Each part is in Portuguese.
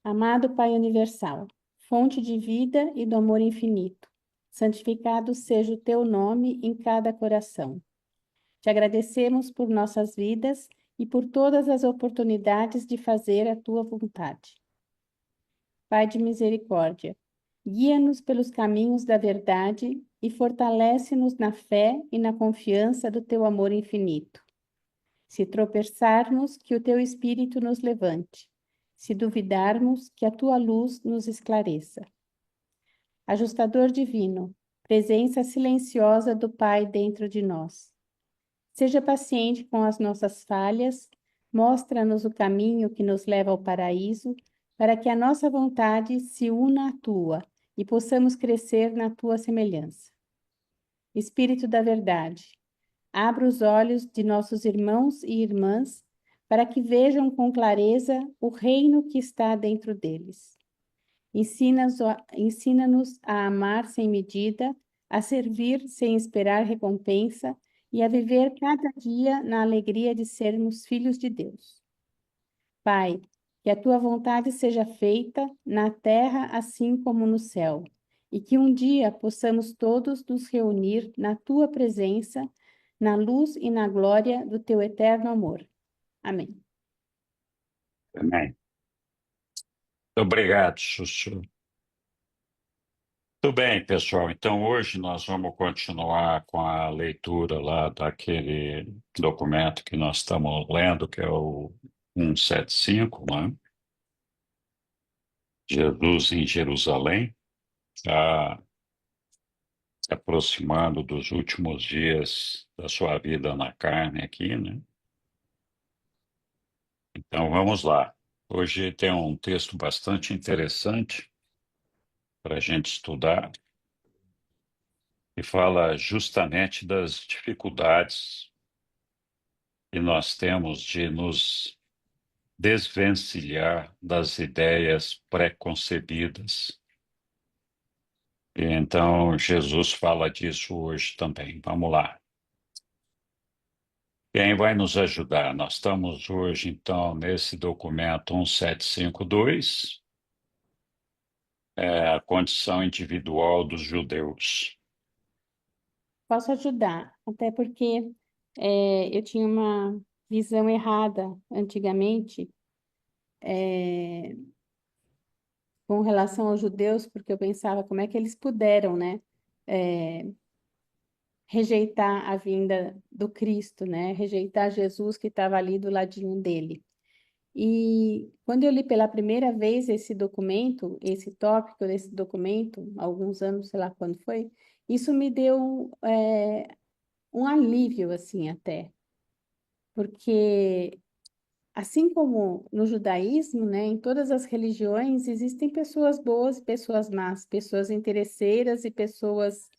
Amado Pai Universal, fonte de vida e do amor infinito, santificado seja o teu nome em cada coração. Te agradecemos por nossas vidas e por todas as oportunidades de fazer a tua vontade. Pai de misericórdia, guia-nos pelos caminhos da verdade e fortalece-nos na fé e na confiança do teu amor infinito. Se tropeçarmos, que o teu Espírito nos levante. Se duvidarmos, que a tua luz nos esclareça. Ajustador divino, presença silenciosa do Pai dentro de nós. Seja paciente com as nossas falhas, mostra-nos o caminho que nos leva ao paraíso, para que a nossa vontade se una à tua e possamos crescer na tua semelhança. Espírito da verdade, abra os olhos de nossos irmãos e irmãs para que vejam com clareza o reino que está dentro deles. Ensina-nos a amar sem medida, a servir sem esperar recompensa e a viver cada dia na alegria de sermos filhos de Deus. Pai, que a tua vontade seja feita na terra assim como no céu, e que um dia possamos todos nos reunir na tua presença, na luz e na glória do teu eterno amor. Amém. Amém. Obrigado, Chuchu. Tudo bem, pessoal. Então, hoje nós vamos continuar com a leitura lá daquele documento que nós estamos lendo, que é o 175, né? Jesus em Jerusalém, está se aproximando dos últimos dias da sua vida na carne aqui, né? Então, vamos lá. Hoje tem um texto bastante interessante para a gente estudar, e fala justamente das dificuldades que nós temos de nos desvencilhar das ideias pré-concebidas. E então, Jesus fala disso hoje também. Vamos lá. Quem vai nos ajudar? Nós estamos hoje, então, nesse documento 1752, a condição individual dos judeus. Posso ajudar, até porque eu tinha uma visão errada antigamente com relação aos judeus, porque eu pensava como é que eles puderam, né, rejeitar a vinda do Cristo, né, rejeitar Jesus que estava ali do ladinho dele. E quando eu li pela primeira vez esse documento, esse tópico desse documento, há alguns anos, sei lá quando foi, isso me deu um alívio, assim, até, porque assim como no judaísmo, né, em todas as religiões existem pessoas boas e pessoas más, pessoas interesseiras e pessoas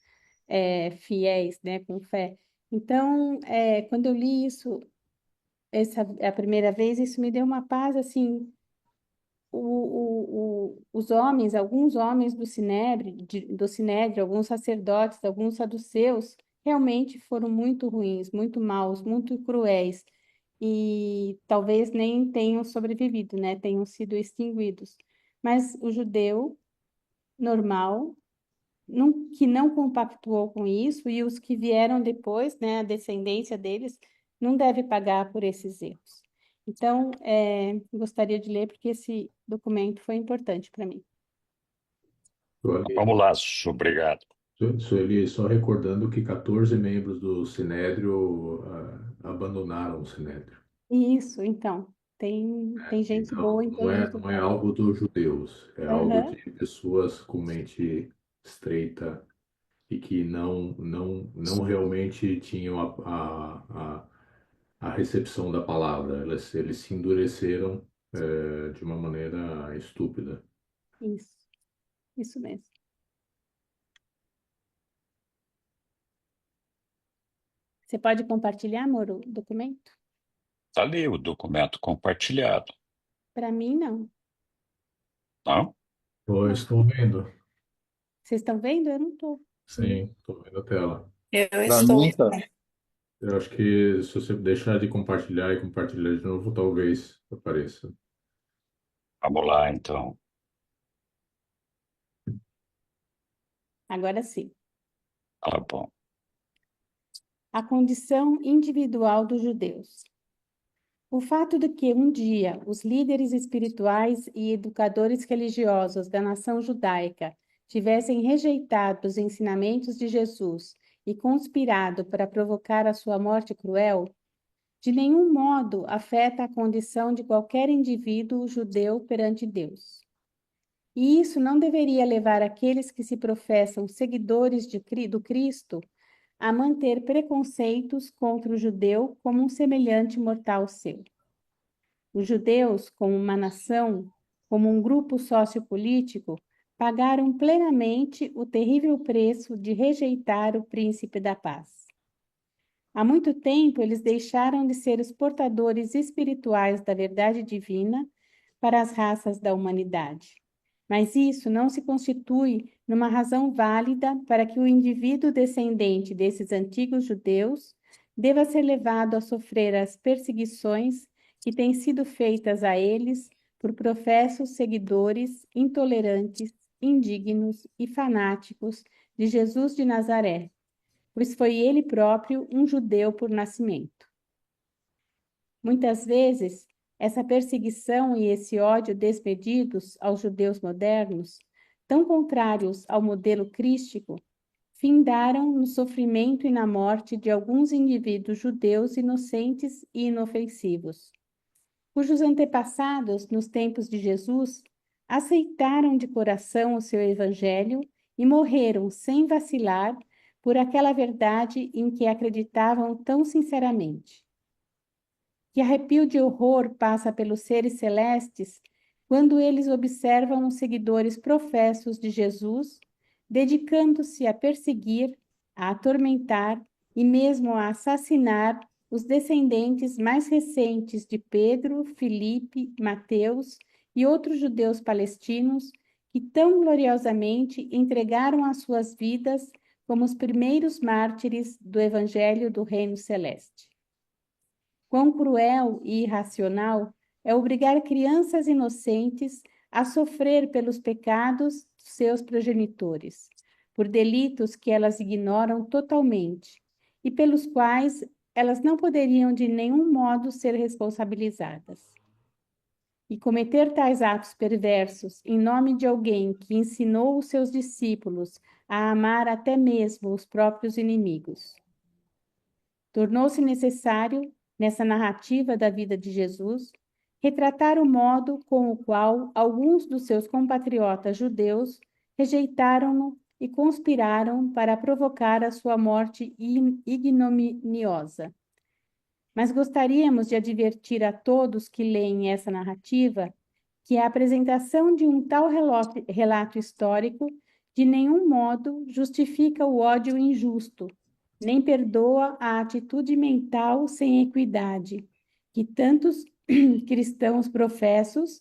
fiéis, né, com fé. Então, quando eu li isso, essa a primeira vez, isso me deu uma paz, assim, os homens, alguns homens do Sinédrio, alguns sacerdotes, alguns saduceus, realmente foram muito ruins, muito maus, muito cruéis, e talvez nem tenham sobrevivido, né? Tenham sido extinguidos. Mas o judeu normal, que não compactuou com isso, e os que vieram depois, né, a descendência deles, não deve pagar por esses erros. Então, gostaria de ler porque esse documento foi importante para mim. Vamos lá, Sussu, obrigado. Sueli, só recordando que 14 membros do Sinédrio abandonaram o Sinédrio. Isso, então, tem gente Então, boa em todos os não é lugares. algo dos judeus, é algo Aham, de pessoas com mente estreita e que não realmente tinham a recepção da palavra. Eles se endureceram, de uma maneira estúpida. isso mesmo. Você pode compartilhar, amor, o documento? Está ali o documento compartilhado, Para mim, não. não? Eu Não. estou vendo. Vocês estão vendo? Eu não estou. Sim, estou vendo a tela. Eu Pra estou. mim, tá. Eu acho que se você deixar de compartilhar e compartilhar de novo, talvez apareça. Vamos lá, então. Agora sim. Tá bom. A condição individual dos judeus. O fato de que um dia os líderes espirituais e educadores religiosos da nação judaica tivessem rejeitado os ensinamentos de Jesus e conspirado para provocar a sua morte cruel, de nenhum modo afeta a condição de qualquer indivíduo judeu perante Deus. E isso não deveria levar aqueles que se professam seguidores do Cristo a manter preconceitos contra o judeu como um semelhante mortal seu. Os judeus, como uma nação, como um grupo sociopolítico, pagaram plenamente o terrível preço de rejeitar o príncipe da paz. Há muito tempo eles deixaram de ser os portadores espirituais da verdade divina para as raças da humanidade. Mas isso não se constitui numa razão válida para que o indivíduo descendente desses antigos judeus deva ser levado a sofrer as perseguições que têm sido feitas a eles por professos seguidores intolerantes, indignos e fanáticos de Jesus de Nazaré, pois foi ele próprio um judeu por nascimento. Muitas vezes, essa perseguição e esse ódio desmedidos aos judeus modernos, tão contrários ao modelo crístico, findaram no sofrimento e na morte de alguns indivíduos judeus inocentes e inofensivos, cujos antepassados, nos tempos de Jesus, aceitaram de coração o seu evangelho e morreram sem vacilar por aquela verdade em que acreditavam tão sinceramente. Que arrepio de horror passa pelos seres celestes quando eles observam os seguidores professos de Jesus dedicando-se a perseguir, a atormentar e mesmo a assassinar os descendentes mais recentes de Pedro, Filipe, Mateus e outros judeus palestinos que tão gloriosamente entregaram as suas vidas como os primeiros mártires do Evangelho do Reino Celeste. Quão cruel e irracional é obrigar crianças inocentes a sofrer pelos pecados de seus progenitores, por delitos que elas ignoram totalmente e pelos quais elas não poderiam de nenhum modo ser responsabilizadas. E cometer tais atos perversos em nome de alguém que ensinou os seus discípulos a amar até mesmo os próprios inimigos. Tornou-se necessário, nessa narrativa da vida de Jesus, retratar o modo com o qual alguns dos seus compatriotas judeus rejeitaram-no e conspiraram para provocar a sua morte ignominiosa. Mas gostaríamos de advertir a todos que leem essa narrativa que a apresentação de um tal relato histórico de nenhum modo justifica o ódio injusto, nem perdoa a atitude mental sem equidade que tantos cristãos professos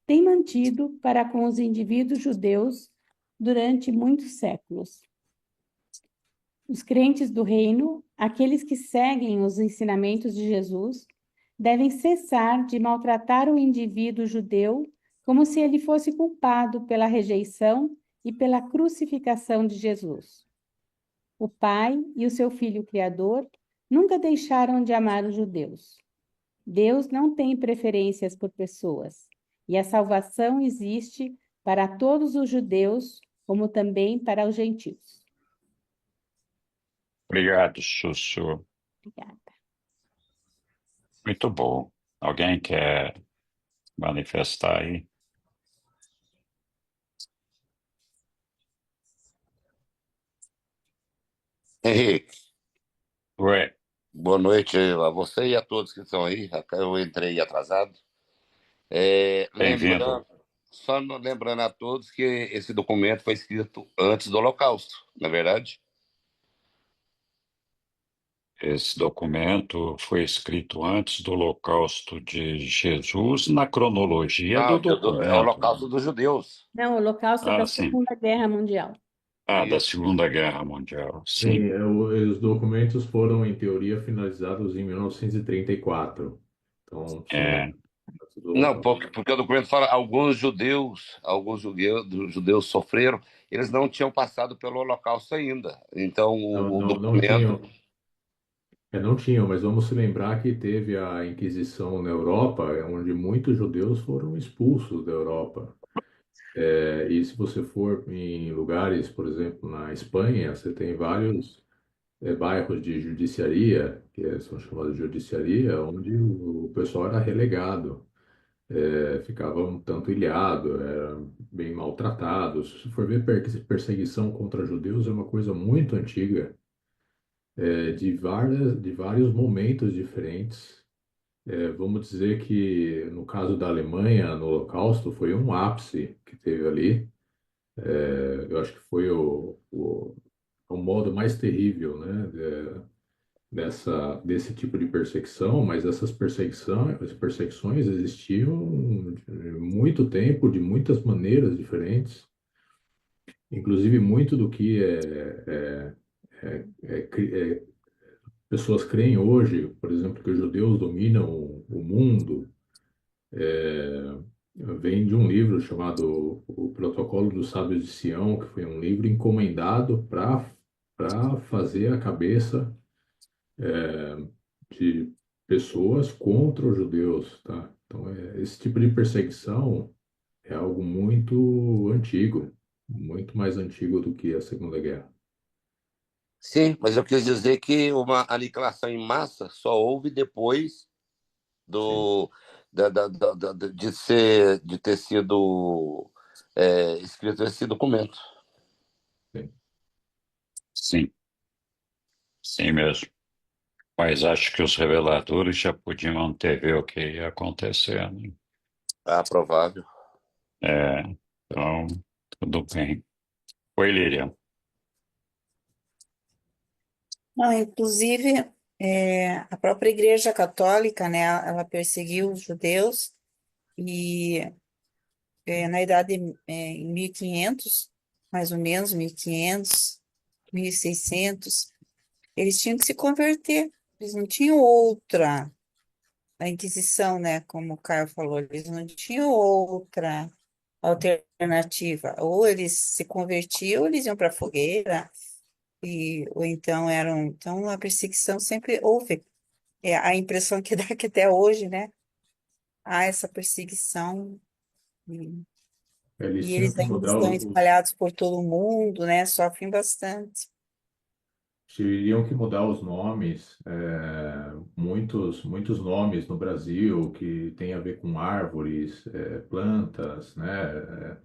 têm mantido para com os indivíduos judeus durante muitos séculos. Os crentes do reino, aqueles que seguem os ensinamentos de Jesus, devem cessar de maltratar o indivíduo judeu como se ele fosse culpado pela rejeição e pela crucificação de Jesus. O Pai e o seu Filho Criador nunca deixaram de amar os judeus. Deus não tem preferências por pessoas, e a salvação existe para todos os judeus, como também para os gentios. Obrigado, Sussu. Obrigada. Muito bom. Alguém quer manifestar aí? Henrique, Ué, boa noite a você e a todos que estão aí. Eu entrei atrasado. bem-vindo. Lembrando a todos que esse documento foi escrito antes do Holocausto, não é verdade? Esse documento foi escrito antes do Holocausto de Jesus, na cronologia do Não, é o documento. Holocausto dos Judeus. Não, o Holocausto da Sim. Segunda Guerra Mundial. Da Isso. Segunda Guerra Mundial, sim. Sim, os documentos foram, em teoria, finalizados em 1934. Então, tinha É, do Não, Holocausto. porque o documento fala alguns judeus sofreram, eles não tinham passado pelo Holocausto ainda. Então, Não, o não, não documento. tinham, não tinham, mas vamos se lembrar que teve a Inquisição na Europa, onde muitos judeus foram expulsos da Europa. E se você for em lugares, por exemplo, na Espanha, você tem vários bairros de judiciaria, são chamados de judiciaria, onde o pessoal era relegado, ficava um tanto ilhado, era bem maltratado. Se você for ver, perseguição contra judeus é uma coisa muito antiga, de vários momentos diferentes. Vamos dizer que no caso da Alemanha, no Holocausto, foi um ápice que teve ali. Eu acho que foi o modo mais terrível, né, desse tipo de perseguição, mas as perseguições existiam de muito tempo, de muitas maneiras diferentes, inclusive muito do que pessoas creem hoje, por exemplo, que os judeus dominam o mundo, vem de um livro chamado O Protocolo dos Sábios de Sião, que foi um livro encomendado para fazer a cabeça de pessoas contra os judeus, tá? Então, esse tipo de perseguição é algo muito antigo, muito mais antigo do que a Segunda Guerra. Sim, mas eu quis dizer que uma aniquilação em massa só houve depois Sim, do, de ter sido escrito esse documento. sim. sim, sim mesmo. Mas acho que os reveladores já podiam antever o que ia acontecer, né? Ah, provável. É, então, tudo bem. Oi, Lilian. Não, inclusive, a própria Igreja Católica, né, ela perseguiu os judeus e na idade, em 1500, mais ou menos, 1500, 1600, eles tinham que se converter, eles não tinham outra, a Inquisição, né, como o Caio falou, eles não tinham outra alternativa, ou eles se convertiam, ou eles iam para a fogueira, ou então então a perseguição sempre houve. É a impressão que dá que até hoje, né, há essa perseguição, e, Eles e tinham eles que ainda mudar estão espalhados por todo o mundo, né, sofrem bastante. teriam que mudar os nomes, muitos nomes no Brasil que tem a ver com árvores, plantas, né?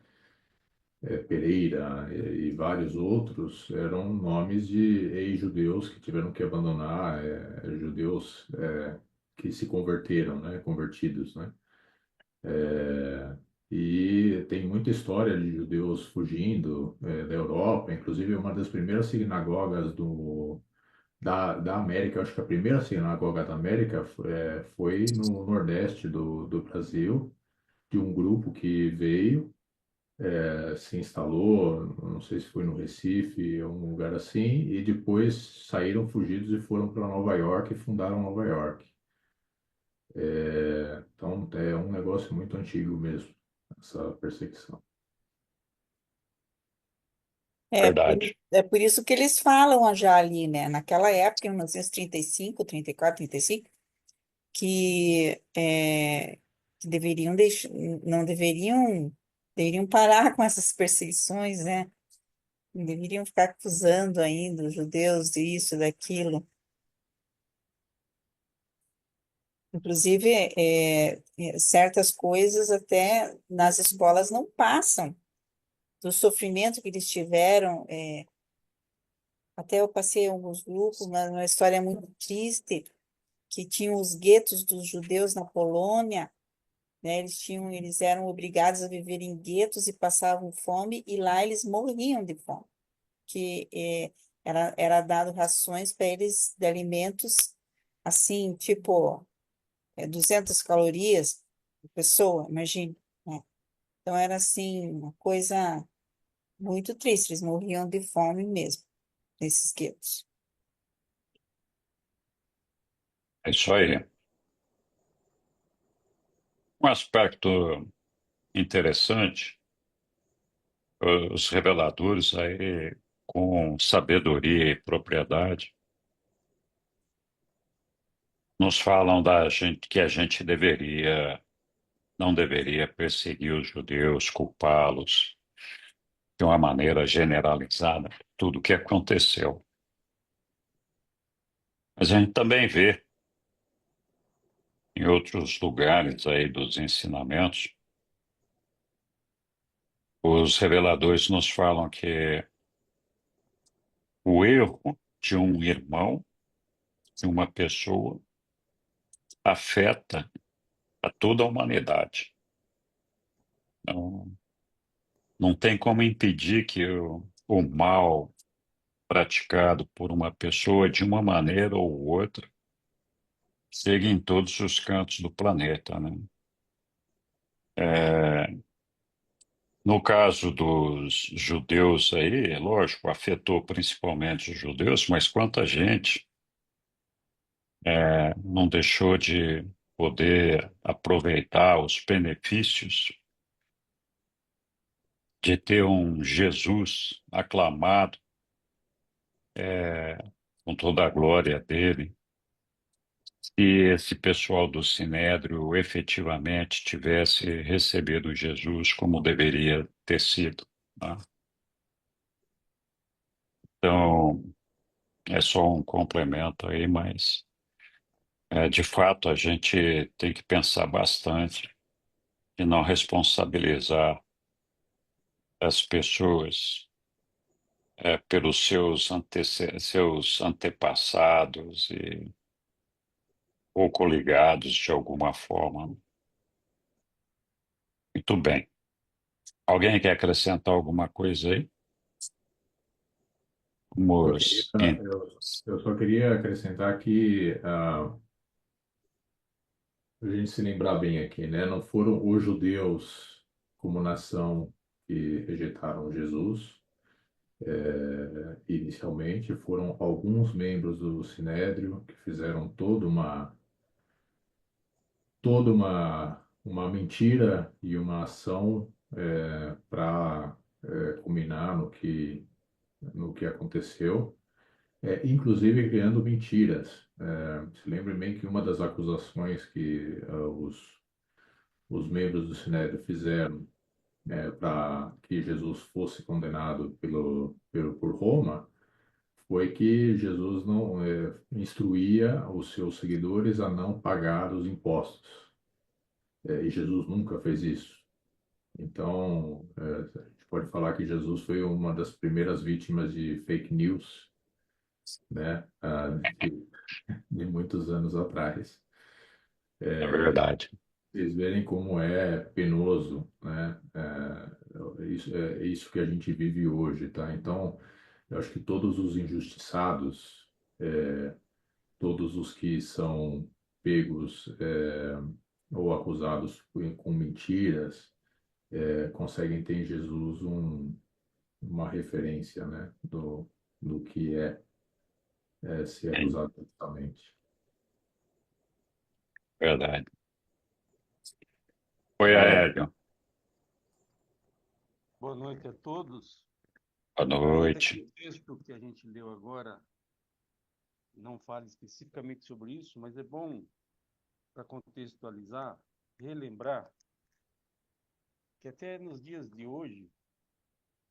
Pereira e vários outros eram nomes de ex-judeus que tiveram que abandonar, judeus que se converteram, né, convertidos, né? E tem muita história de judeus fugindo da Europa, inclusive uma das primeiras sinagogas da América, eu acho que a primeira sinagoga da América foi no Nordeste do Brasil, de um grupo que veio se instalou, não sei se foi no Recife, ou um lugar assim, e depois saíram fugidos e foram para Nova York e fundaram Nova York. Então é um negócio muito antigo mesmo, essa perseguição. Verdade. É por isso que eles falam já ali, né, naquela época, em 1935, 34, 35, que, que deveriam deixar, não deveriam parar com essas perseguições, né? Não deveriam ficar acusando ainda os judeus disso, daquilo. Inclusive, certas coisas até nas escolas não passam, do sofrimento que eles tiveram. Até eu passei em alguns grupos, uma história muito triste, que tinham os guetos dos judeus na Polônia, né? Eles eram obrigados a viver em guetos e passavam fome, e lá eles morriam de fome, que era dado rações para eles de alimentos assim, tipo 200 calorias por pessoa, imagine, né? Então era assim, uma coisa Muito triste, eles morriam de fome mesmo, nesses guetos. É isso aí. Um aspecto interessante, os reveladores aí, com sabedoria e propriedade, nos falam da gente que a gente não deveria perseguir os judeus, culpá-los de uma maneira generalizada, por tudo o que aconteceu. Mas a gente também vê em outros lugares aí dos ensinamentos, os reveladores nos falam que o erro de um irmão, de uma pessoa, afeta a toda a humanidade. Não, não tem como impedir que o mal praticado por uma pessoa, de uma maneira ou outra, chegue em todos os cantos do planeta, né? É, no caso dos judeus aí, é lógico, afetou principalmente os judeus, mas quanta gente não deixou de poder aproveitar os benefícios de ter um Jesus aclamado, com toda a glória dele. Se esse pessoal do Sinédrio efetivamente tivesse recebido Jesus como deveria ter sido, tá? Então, é só um complemento aí, mas de fato a gente tem que pensar bastante e não responsabilizar as pessoas pelos seus antepassados e ou coligados de alguma forma. Muito bem. Alguém quer acrescentar alguma coisa aí? Eu queria, Vamos eu só queria acrescentar que a gente se lembrar bem aqui, né? Não foram os judeus como nação que rejeitaram Jesus, inicialmente, foram alguns membros do Sinédrio que fizeram toda uma mentira e uma ação para culminar no que aconteceu, inclusive criando mentiras. Se lembre bem que uma das acusações que os membros do Sinédrio fizeram para que Jesus fosse condenado por Roma foi que Jesus não instruía os seus seguidores a não pagar os impostos. E Jesus nunca fez isso. Então, a gente pode falar que Jesus foi uma das primeiras vítimas de fake news, né, de muitos anos atrás. É verdade. Vocês verem como é penoso, né? É isso que a gente vive hoje, tá? Então, eu acho que todos os injustiçados, todos os que são pegos, ou acusados com mentiras, conseguem ter em Jesus uma referência, né? Do que é ser É acusado justamente. verdade. Oi, Alan, Aélio. Boa noite a todos. Boa Ainda que noite. o texto que a gente leu agora não fale especificamente sobre isso, mas é bom, para contextualizar, relembrar que até nos dias de hoje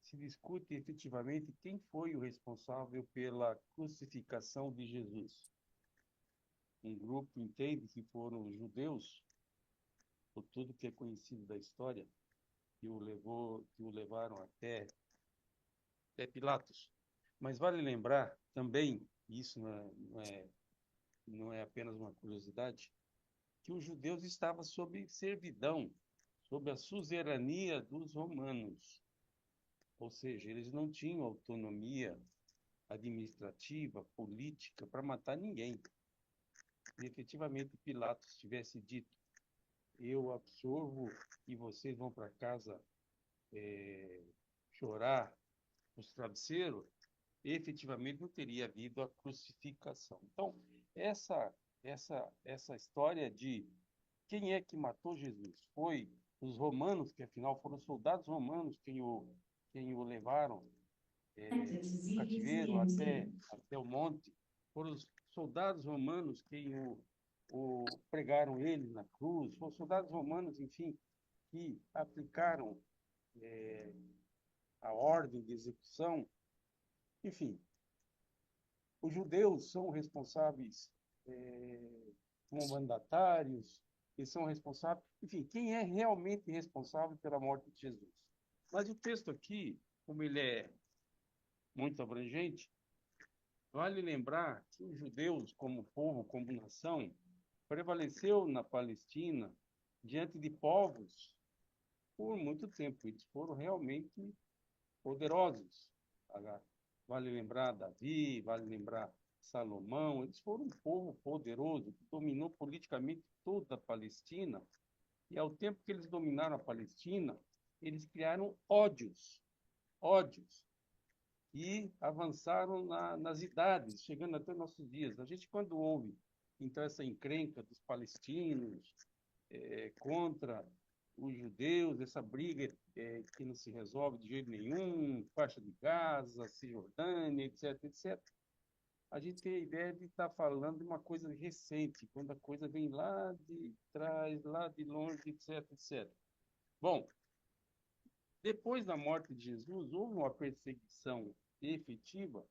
se discute efetivamente quem foi o responsável pela crucificação de Jesus. Um grupo entende que foram os judeus, por tudo que é conhecido da história, que o levaram até Pilatos. Mas vale lembrar também, isso não é apenas uma curiosidade, que os judeus estavam sob servidão, sob a suzerania dos romanos. Ou seja, eles não tinham autonomia administrativa, política para matar ninguém. Se efetivamente Pilatos tivesse dito: eu absorvo e vocês vão para casa chorar os travesseiros, efetivamente não teria havido a crucificação. Então, essa história de quem é que matou Jesus? Foi os romanos, que afinal foram soldados romanos quem o levaram do cativeiro até o monte. Foram os soldados romanos quem o pregaram ele na cruz. Foram os soldados romanos, enfim, que aplicaram a ordem de execução. Enfim, os judeus são responsáveis como mandatários, eles são responsáveis. Enfim, quem é realmente responsável pela morte de Jesus? Mas o texto aqui, como ele é muito abrangente, vale lembrar que os judeus, como povo, como nação, prevaleceu na Palestina diante de povos por muito tempo. Eles foram realmente poderosos. Vale lembrar Davi, vale lembrar Salomão. Eles foram um povo poderoso que dominou politicamente toda a Palestina. E ao tempo que eles dominaram a Palestina, eles criaram ódios, e avançaram nas idades, chegando até nossos dias. A gente, quando ouve, então, essa encrenca dos palestinos contra os judeus, essa briga que não se resolve de jeito nenhum, faixa de Gaza, Cisjordânia, etc., etc., a gente tem a ideia de estar falando de uma coisa recente, quando a coisa vem lá de trás, lá de longe, etc., etc. Bom, depois da morte de Jesus, houve uma perseguição efetiva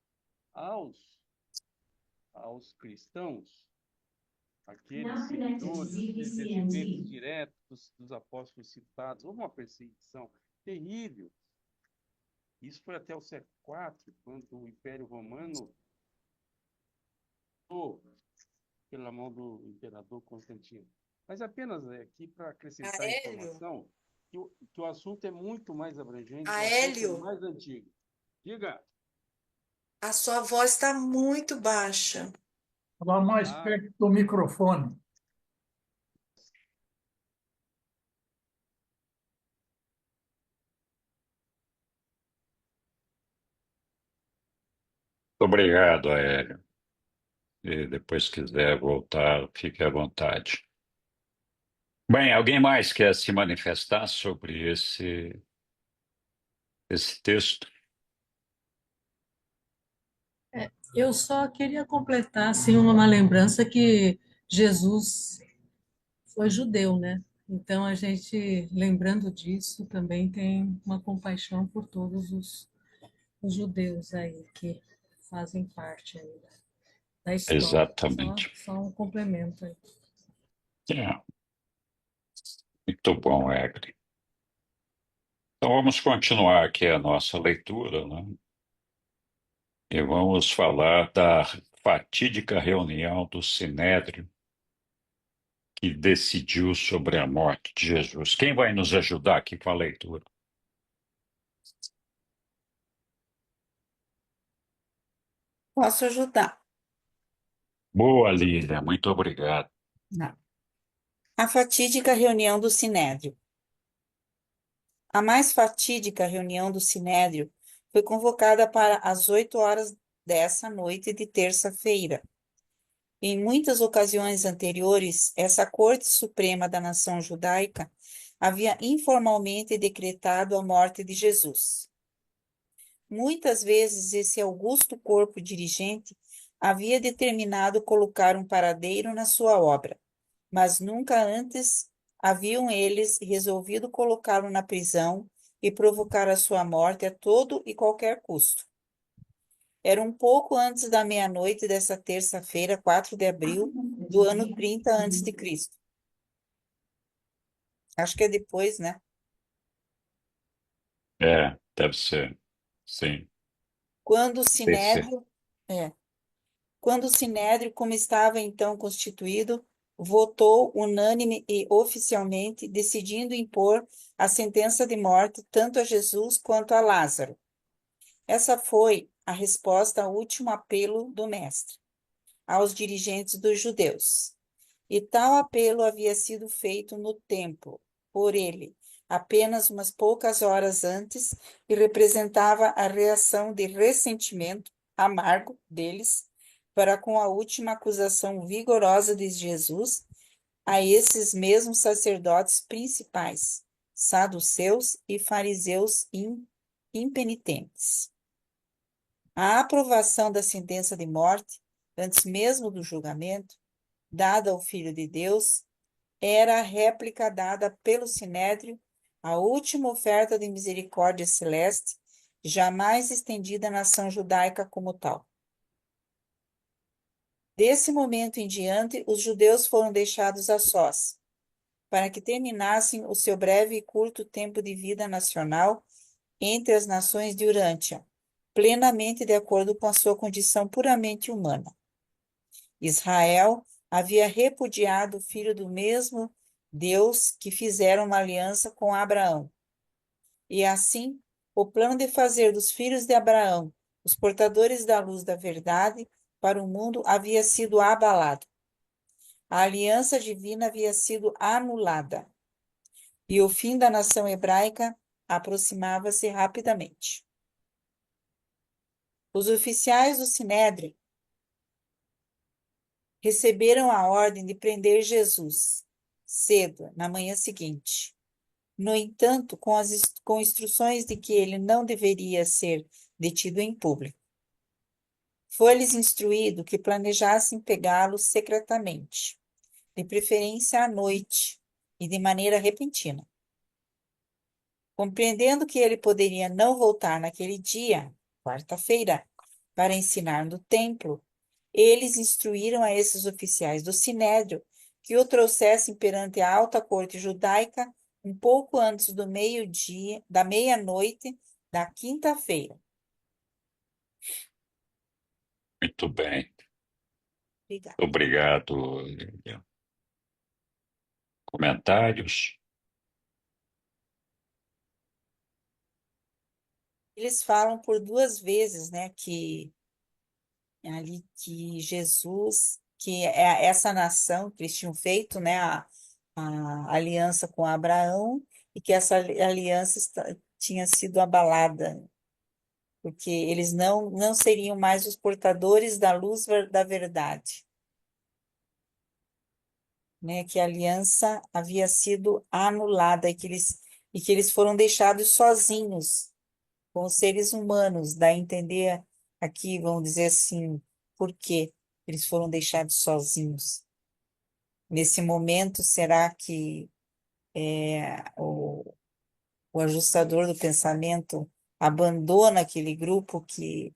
aos cristãos, aqueles seguidores, aqueles descendentes diretos dos apóstolos citados. Houve uma perseguição terrível. Isso foi até o século IV, quando o Império Romano, pela mão do imperador Constantino. Mas apenas aqui para acrescentar informação, que o assunto é muito mais abrangente, o assunto é Aélio, mais antigo. Diga. a sua voz está muito baixa. Falar mais perto do microfone. Muito obrigado, Aélio. E depois quiser voltar, fique à vontade. Bem, alguém mais quer se manifestar sobre esse texto? Eu só queria completar assim uma lembrança que Jesus foi judeu, né? Então a gente, lembrando disso, também tem uma compaixão por todos os judeus aí que fazem parte aí da história. Exatamente. Só um complemento aí. É. Muito bom, Egre. Então vamos continuar aqui a nossa leitura, né? E vamos falar da fatídica reunião do Sinédrio que decidiu sobre a morte de Jesus. Quem vai nos ajudar aqui com a leitura? Posso ajudar? Boa, Lília, muito obrigado. Não. A fatídica reunião do Sinédrio. A mais fatídica reunião do Sinédrio foi convocada para as 8 horas dessa noite de terça-feira. Em muitas ocasiões anteriores, essa Corte Suprema da nação judaica havia informalmente decretado a morte de Jesus. Muitas vezes esse augusto corpo dirigente havia determinado colocar um paradeiro na sua obra, mas nunca antes haviam eles resolvido colocá-lo na prisão e provocar a sua morte a todo e qualquer custo. Era um pouco antes da meia-noite dessa terça-feira, 4 de abril, do ano 30 a.C. Acho que é depois, né? Deve ser. Sim, Quando o deve ser. Sinédrio, Quando o Sinédrio, como estava então constituído, votou unânime e oficialmente, decidindo impor a sentença de morte tanto a Jesus quanto a Lázaro. Essa foi a resposta ao último apelo do Mestre aos dirigentes dos judeus. E tal apelo havia sido feito no templo, por ele, apenas umas poucas horas antes e representava a reação de ressentimento amargo deles para com a última acusação vigorosa de Jesus a esses mesmos sacerdotes principais, saduceus e fariseus impenitentes. A aprovação da sentença de morte, antes mesmo do julgamento, dada ao Filho de Deus, era a réplica dada pelo Sinédrio, a última oferta de misericórdia celeste, jamais estendida à nação judaica como tal. Desse momento em diante, os judeus foram deixados a sós, para que terminassem o seu breve e curto tempo de vida nacional entre as nações de Urântia, plenamente de acordo com a sua condição puramente humana. Israel havia repudiado o filho do mesmo Deus que fizera uma aliança com Abraão. E assim, o plano de fazer dos filhos de Abraão os portadores da luz da verdade para o mundo havia sido abalado. A aliança divina havia sido anulada. E o fim da nação hebraica aproximava-se rapidamente. Os oficiais do Sinédrio receberam a ordem de prender Jesus cedo, na manhã seguinte. No entanto, com instruções de que ele não deveria ser detido em público. Foi-lhes instruído que planejassem pegá-lo secretamente, de preferência à noite e de maneira repentina. Compreendendo que ele poderia não voltar naquele dia, quarta-feira, para ensinar no templo, eles instruíram a esses oficiais do Sinédrio que o trouxessem perante a alta corte judaica um pouco antes do meio-dia, da meia-noite da quinta-feira. Muito bem. Obrigada. Obrigado, Lilian. Comentários? Eles falam por duas vezes, né, que ali que Jesus, que é essa nação que eles tinham feito, né, a aliança com Abraão e que essa aliança tinha sido abalada, porque eles não seriam mais os portadores da luz da verdade, né, que a aliança havia sido anulada e que eles foram deixados sozinhos com os seres humanos, dá a entender aqui, vamos dizer assim, por que eles foram deixados sozinhos. Nesse momento, será que o ajustador do pensamento abandona aquele grupo que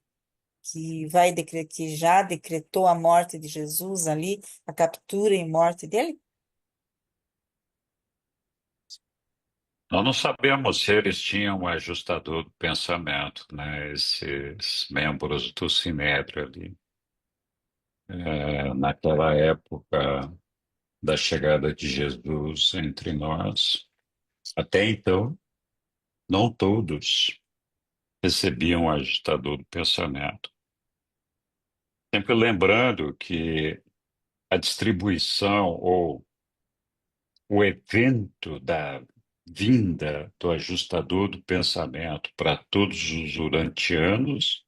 já decretou a morte de Jesus ali, a captura e morte dele? Nós não sabemos se eles tinham um ajustador do pensamento, né? Esses membros do Sinédrio ali. Naquela época da chegada de Jesus entre nós, até então, não todos recebiam um ajustador do pensamento. Sempre lembrando que a distribuição ou o evento da vinda do ajustador do pensamento para todos os urantianos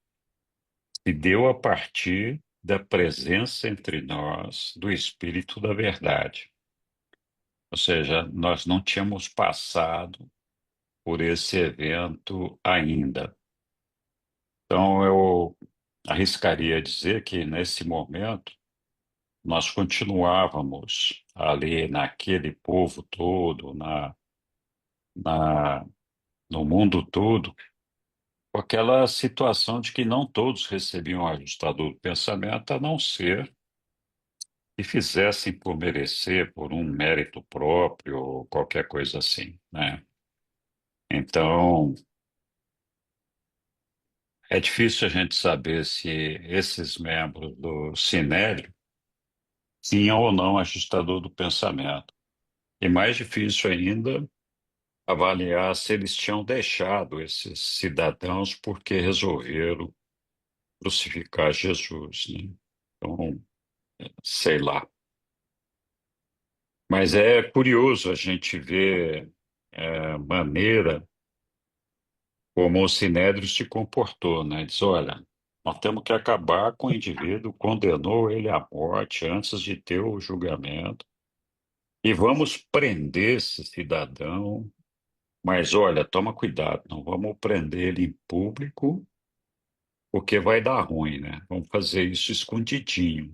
se deu a partir da presença entre nós do Espírito da Verdade. Ou seja, nós não tínhamos passado por esse evento ainda. Então, eu arriscaria dizer que, nesse momento, nós continuávamos ali naquele povo todo, na, no mundo todo, com aquela situação de que não todos recebiam o ajustador do pensamento, a não ser que fizessem por merecer, por um mérito próprio, ou qualquer coisa assim, né? Então, é difícil a gente saber se esses membros do Sinédrio tinham ou não ajustador do pensamento. E mais difícil ainda avaliar se eles tinham deixado esses cidadãos porque resolveram crucificar Jesus, né? Então, sei lá. Mas é curioso a gente ver maneira como o Sinédrio se comportou, né? Diz, olha, nós temos que acabar com o indivíduo, condenou ele à morte antes de ter o julgamento, e vamos prender esse cidadão, mas olha, toma cuidado, não vamos prender ele em público, porque vai dar ruim, né? Vamos fazer isso escondidinho,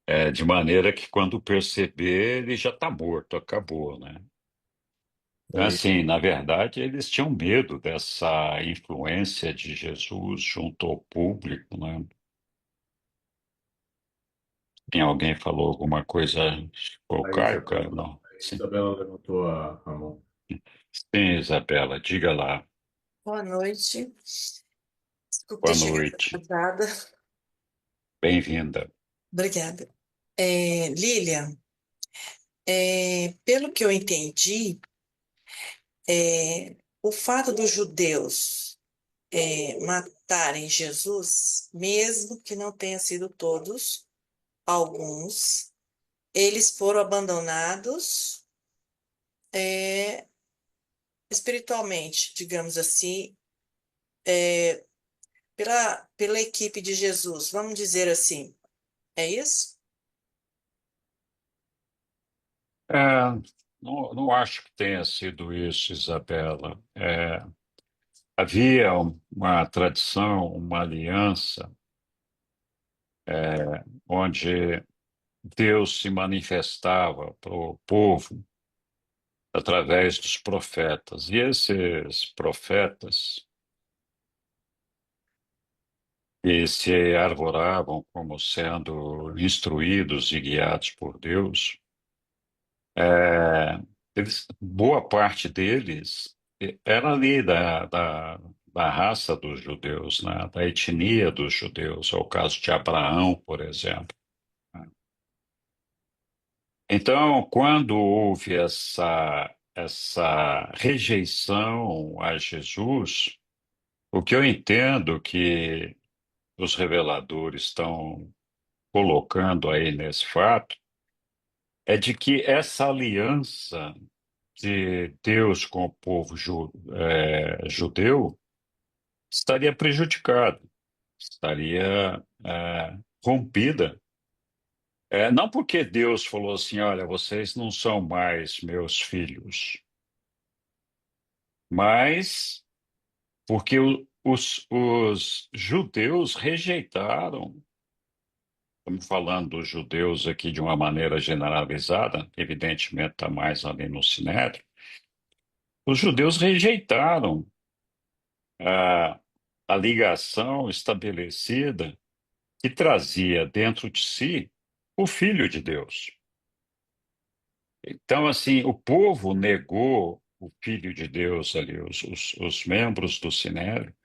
né? De maneira que quando perceber, ele já está morto, acabou, né? É, Assim, na verdade, eles tinham medo dessa influência de Jesus junto ao público, né? Tem alguém falou alguma coisa? Foi o a Caio, cara? Isabela, Não. a Sim, Isabela levantou a mão. sim, Isabela, diga lá. Boa noite. Desculpe ter Boa chegado noite. atrasada. Bem-vinda. Obrigada. Lilian, pelo que eu entendi, o fato dos judeus matarem Jesus, mesmo que não tenha sido todos, alguns, eles foram abandonados é, espiritualmente, digamos assim, pela equipe de Jesus, vamos dizer assim. É isso? É, não acho que tenha sido isso, Isabela. Havia uma tradição, uma aliança, onde Deus se manifestava para o povo através dos profetas. E esses profetas, que se arvoravam como sendo instruídos e guiados por Deus, boa parte deles era ali da raça dos judeus, né? Da etnia dos judeus, é o caso de Abraão, por exemplo. Então, quando houve essa rejeição a Jesus, o que eu entendo que os reveladores estão colocando aí nesse fato é de que essa aliança de Deus com o povo judeu estaria prejudicada, estaria rompida. Não porque Deus falou assim, olha, vocês não são mais meus filhos, mas porque os judeus rejeitaram. Estamos falando dos judeus aqui de uma maneira generalizada, evidentemente está mais ali no Sinédrio. Os judeus rejeitaram a, a ligação estabelecida que trazia dentro de si o Filho de Deus. Então, assim, o povo negou o Filho de Deus ali, os membros do Sinédrio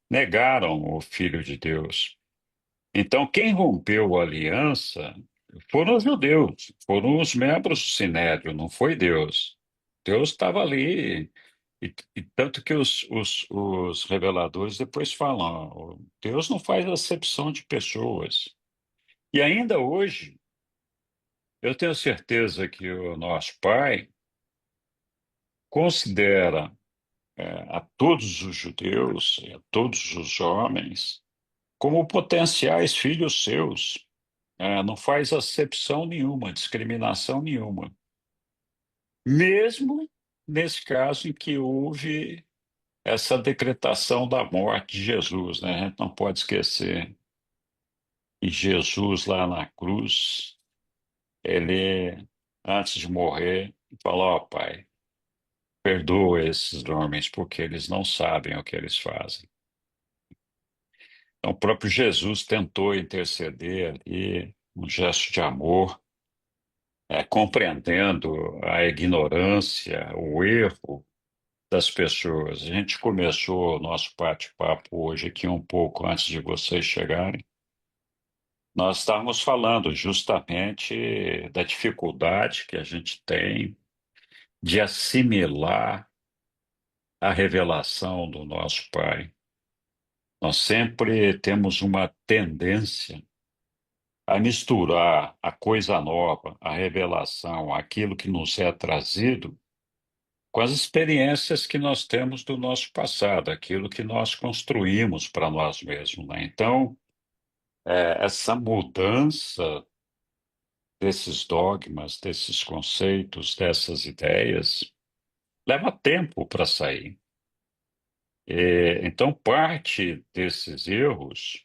negaram o Filho de Deus. Então, quem rompeu a aliança foram os judeus, foram os membros do Sinédrio, não foi Deus. Deus estava ali. E tanto que os reveladores depois falam: ó, Deus não faz acepção de pessoas. E ainda hoje, eu tenho certeza que o nosso Pai considera a todos os judeus, a todos os homens, como potenciais filhos seus. Não faz acepção nenhuma, discriminação nenhuma. Mesmo nesse caso em que houve essa decretação da morte de Jesus, né? A gente não pode esquecer que Jesus lá na cruz, ele, antes de morrer, falou: ó Pai, perdoa esses homens porque eles não sabem o que eles fazem. Então, o próprio Jesus tentou interceder ali, um gesto de amor, compreendendo a ignorância, o erro das pessoas. A gente começou o nosso bate-papo hoje aqui um pouco antes de vocês chegarem. Nós estávamos falando justamente da dificuldade que a gente tem de assimilar a revelação do nosso Pai. Nós sempre temos uma tendência a misturar a coisa nova, a revelação, aquilo que nos é trazido, com as experiências que nós temos do nosso passado, aquilo que nós construímos para nós mesmos, né? Então, essa mudança desses dogmas, desses conceitos, dessas ideias, leva tempo para sair. Então, parte desses erros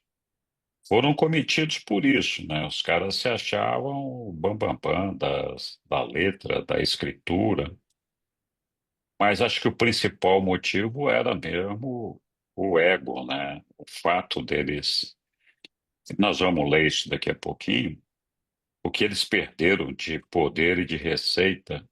foram cometidos por isso, né? Os caras se achavam o bam, da letra, da escritura, mas acho que o principal motivo era mesmo o ego, né? O fato deles. Nós vamos ler isso daqui a pouquinho, o que eles perderam de poder e de receita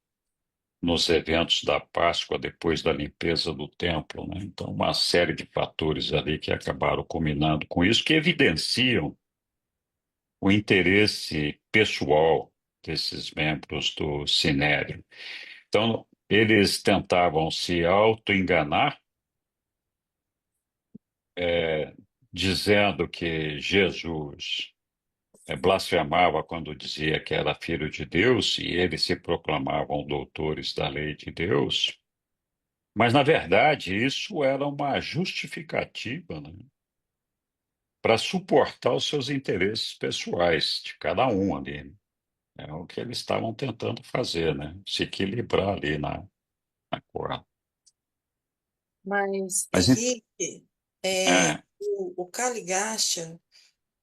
nos eventos da Páscoa depois da limpeza do templo, né? Então, uma série de fatores ali que acabaram culminando com isso, que evidenciam o interesse pessoal desses membros do Sinédrio. Então, eles tentavam se auto-enganar, dizendo que Jesus blasfemava quando dizia que era filho de Deus e eles se proclamavam doutores da lei de Deus. Mas, na verdade, isso era uma justificativa, né, para suportar os seus interesses pessoais de cada um ali, né? É o que eles estavam tentando fazer, né? Se equilibrar ali na corda. Mas, Mas, Henrique, é, o Caligacha,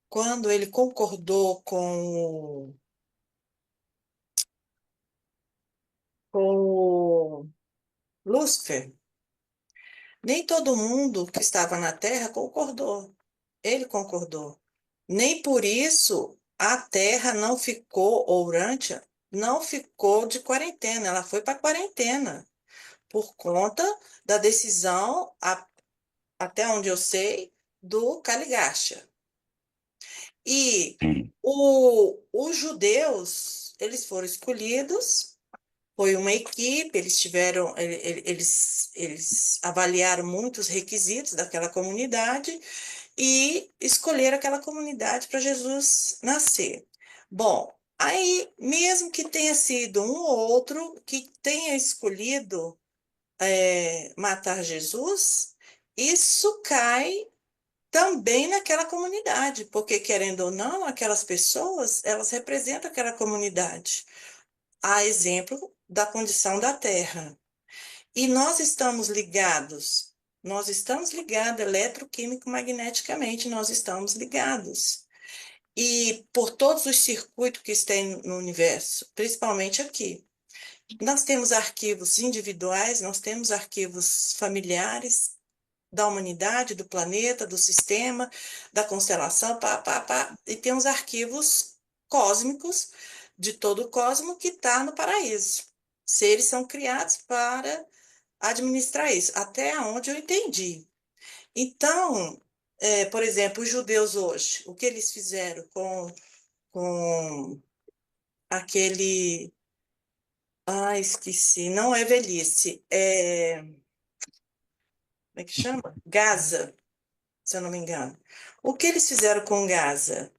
quando ele concordou com o Lúcifer, nem todo mundo que estava na Terra concordou. Ele concordou. Nem por isso a Terra não ficou, ou Urântia, não ficou de quarentena, ela foi para quarentena, por conta da decisão, até onde eu sei, do Caligacha. E sim, os judeus, eles foram escolhidos, foi uma equipe, eles tiveram, eles avaliaram muitos requisitos daquela comunidade e escolheram aquela comunidade para Jesus nascer. Bom, aí, mesmo que tenha sido um ou outro que tenha escolhido matar Jesus, isso cai também naquela comunidade, porque, querendo ou não, aquelas pessoas, elas representam aquela comunidade, a exemplo da condição da terra. E nós estamos ligados eletroquímico magneticamente, nós estamos ligados. E por todos os circuitos que tem no universo, principalmente aqui. Nós temos arquivos individuais, nós temos arquivos familiares da humanidade, do planeta, do sistema, da constelação, e temos arquivos cósmicos de todo o cosmo que está no paraíso. Seres são criados para administrar isso, até onde eu entendi. Então, por exemplo, os judeus hoje, o que eles fizeram com aquele. Ah, esqueci, não é velhice, como é que chama? Gaza, se eu não me engano. O que eles fizeram com Gaza?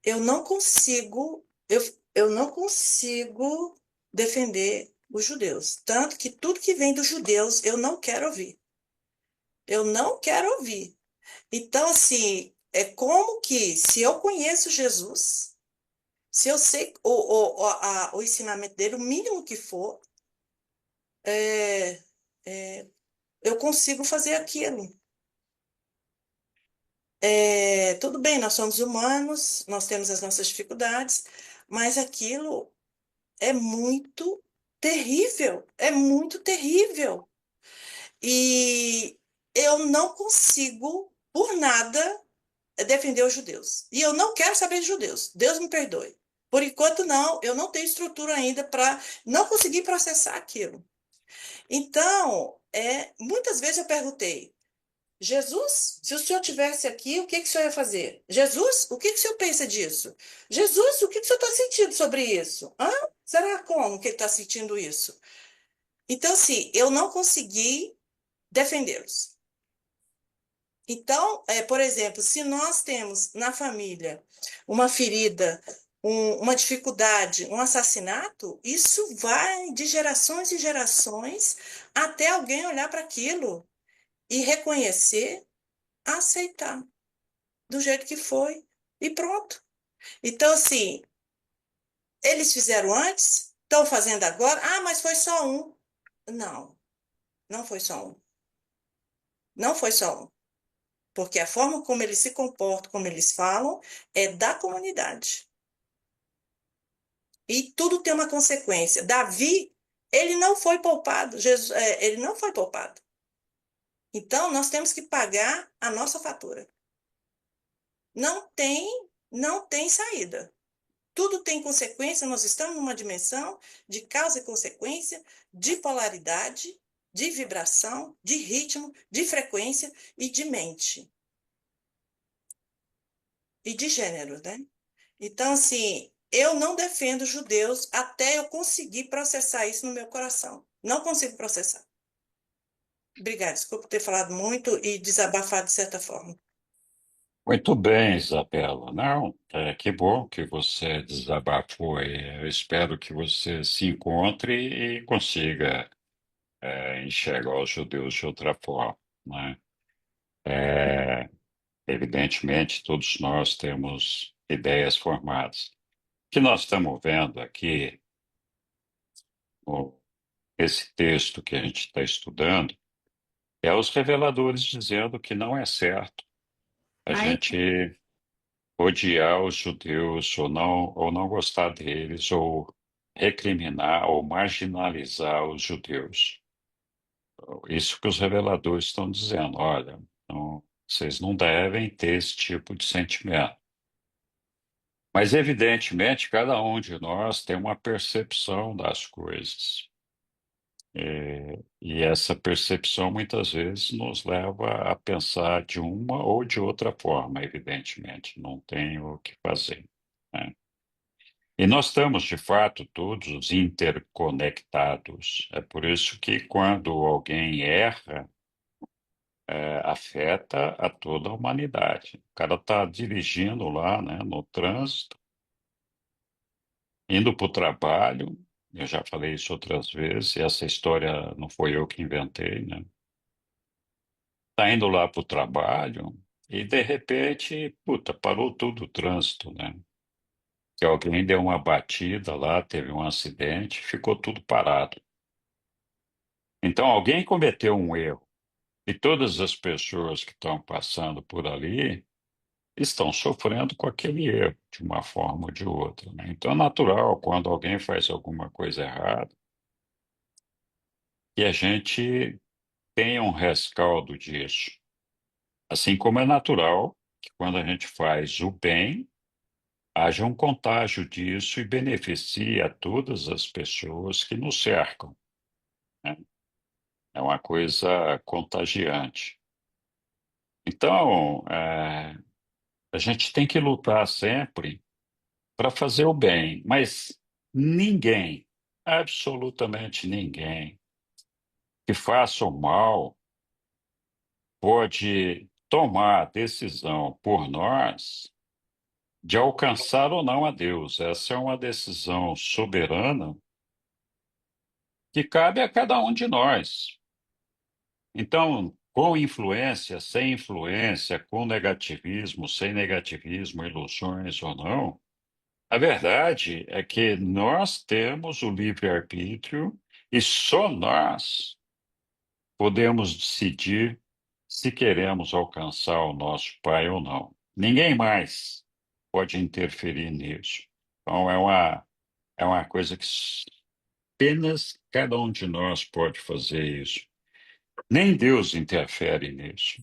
Eu não consigo, eu não consigo defender os judeus. Tanto que tudo que vem dos judeus eu não quero ouvir. Eu não quero ouvir. Então, assim, é como que, se eu conheço Jesus, se eu sei o ensinamento dele, o mínimo que for, é, eu consigo fazer aquilo. Tudo bem, nós somos humanos, nós temos as nossas dificuldades, mas aquilo é muito terrível, é muito terrível. E eu não consigo, por nada, defender os judeus. E eu não quero saber de judeus. Deus me perdoe. Por enquanto, não, eu não tenho estrutura ainda para não conseguir processar aquilo. Então, muitas vezes eu perguntei, Jesus, se o senhor tivesse aqui, o que o senhor ia fazer? Jesus, o que o senhor pensa disso? Jesus, o que o senhor está sentindo sobre isso? Hã? Será como que ele está sentindo isso? Então, assim, eu não consegui defendê-los. Então, por exemplo, se nós temos na família uma ferida uma dificuldade, um assassinato, isso vai de gerações e gerações até alguém olhar para aquilo e reconhecer, aceitar do jeito que foi e pronto. Então, assim, eles fizeram antes, estão fazendo agora, mas foi só um. Não, não foi só um. Não foi só um. Porque a forma como eles se comportam, como eles falam, é da comunidade. E tudo tem uma consequência. Davi, ele não foi poupado. Ele não foi poupado. Então, nós temos que pagar a nossa fatura. Não tem, não tem saída. Tudo tem consequência, nós estamos numa dimensão de causa e consequência, de polaridade, de vibração, de ritmo, de frequência e de mente. E de gênero, né? Então, assim, eu não defendo judeus até eu conseguir processar isso no meu coração. Não consigo processar. Obrigada, desculpa ter falado muito e desabafado de certa forma. Muito bem, Isabela. Não, que bom que você desabafou aí. Eu espero que você se encontre e consiga enxergar os judeus de outra forma, né? É, evidentemente, todos nós temos ideias formadas. O que nós estamos vendo aqui, esse texto que a gente está estudando, é os reveladores dizendo que não é certo a Ai, gente odiar os judeus ou não gostar deles, ou recriminar ou marginalizar os judeus. Isso que os reveladores estão dizendo, olha, vocês não devem ter esse tipo de sentimento. Mas, evidentemente, cada um de nós tem uma percepção das coisas. E essa percepção muitas vezes nos leva a pensar de uma ou de outra forma, evidentemente, não tem o que fazer, né? E nós estamos, de fato, todos interconectados. É por isso que quando alguém erra, afeta a toda a humanidade. O cara está dirigindo lá, né, no trânsito, indo para o trabalho. Eu já falei isso outras vezes, e essa história não foi eu que inventei, né? Está indo lá para o trabalho e, de repente, puta, parou tudo o trânsito, né? Que alguém deu uma batida lá, teve um acidente, ficou tudo parado. Então, alguém cometeu um erro e todas as pessoas que estão passando por ali estão sofrendo com aquele erro, de uma forma ou de outra, né? Então, é natural, quando alguém faz alguma coisa errada, que a gente tenha um rescaldo disso. Assim como é natural que quando a gente faz o bem, haja um contágio disso e beneficie a todas as pessoas que nos cercam, né? É uma coisa contagiante. Então, a gente tem que lutar sempre para fazer o bem, mas ninguém, absolutamente ninguém, que faça o mal pode tomar a decisão por nós de alcançar ou não a Deus. Essa é uma decisão soberana que cabe a cada um de nós. Então, com influência, com negativismo, sem negativismo, ilusões ou não, a verdade é que nós temos o livre-arbítrio e só nós podemos decidir se queremos alcançar o nosso Pai ou não. Ninguém mais pode interferir nisso. Então, é uma coisa que apenas cada um de nós pode fazer isso. Nem Deus interfere nisso.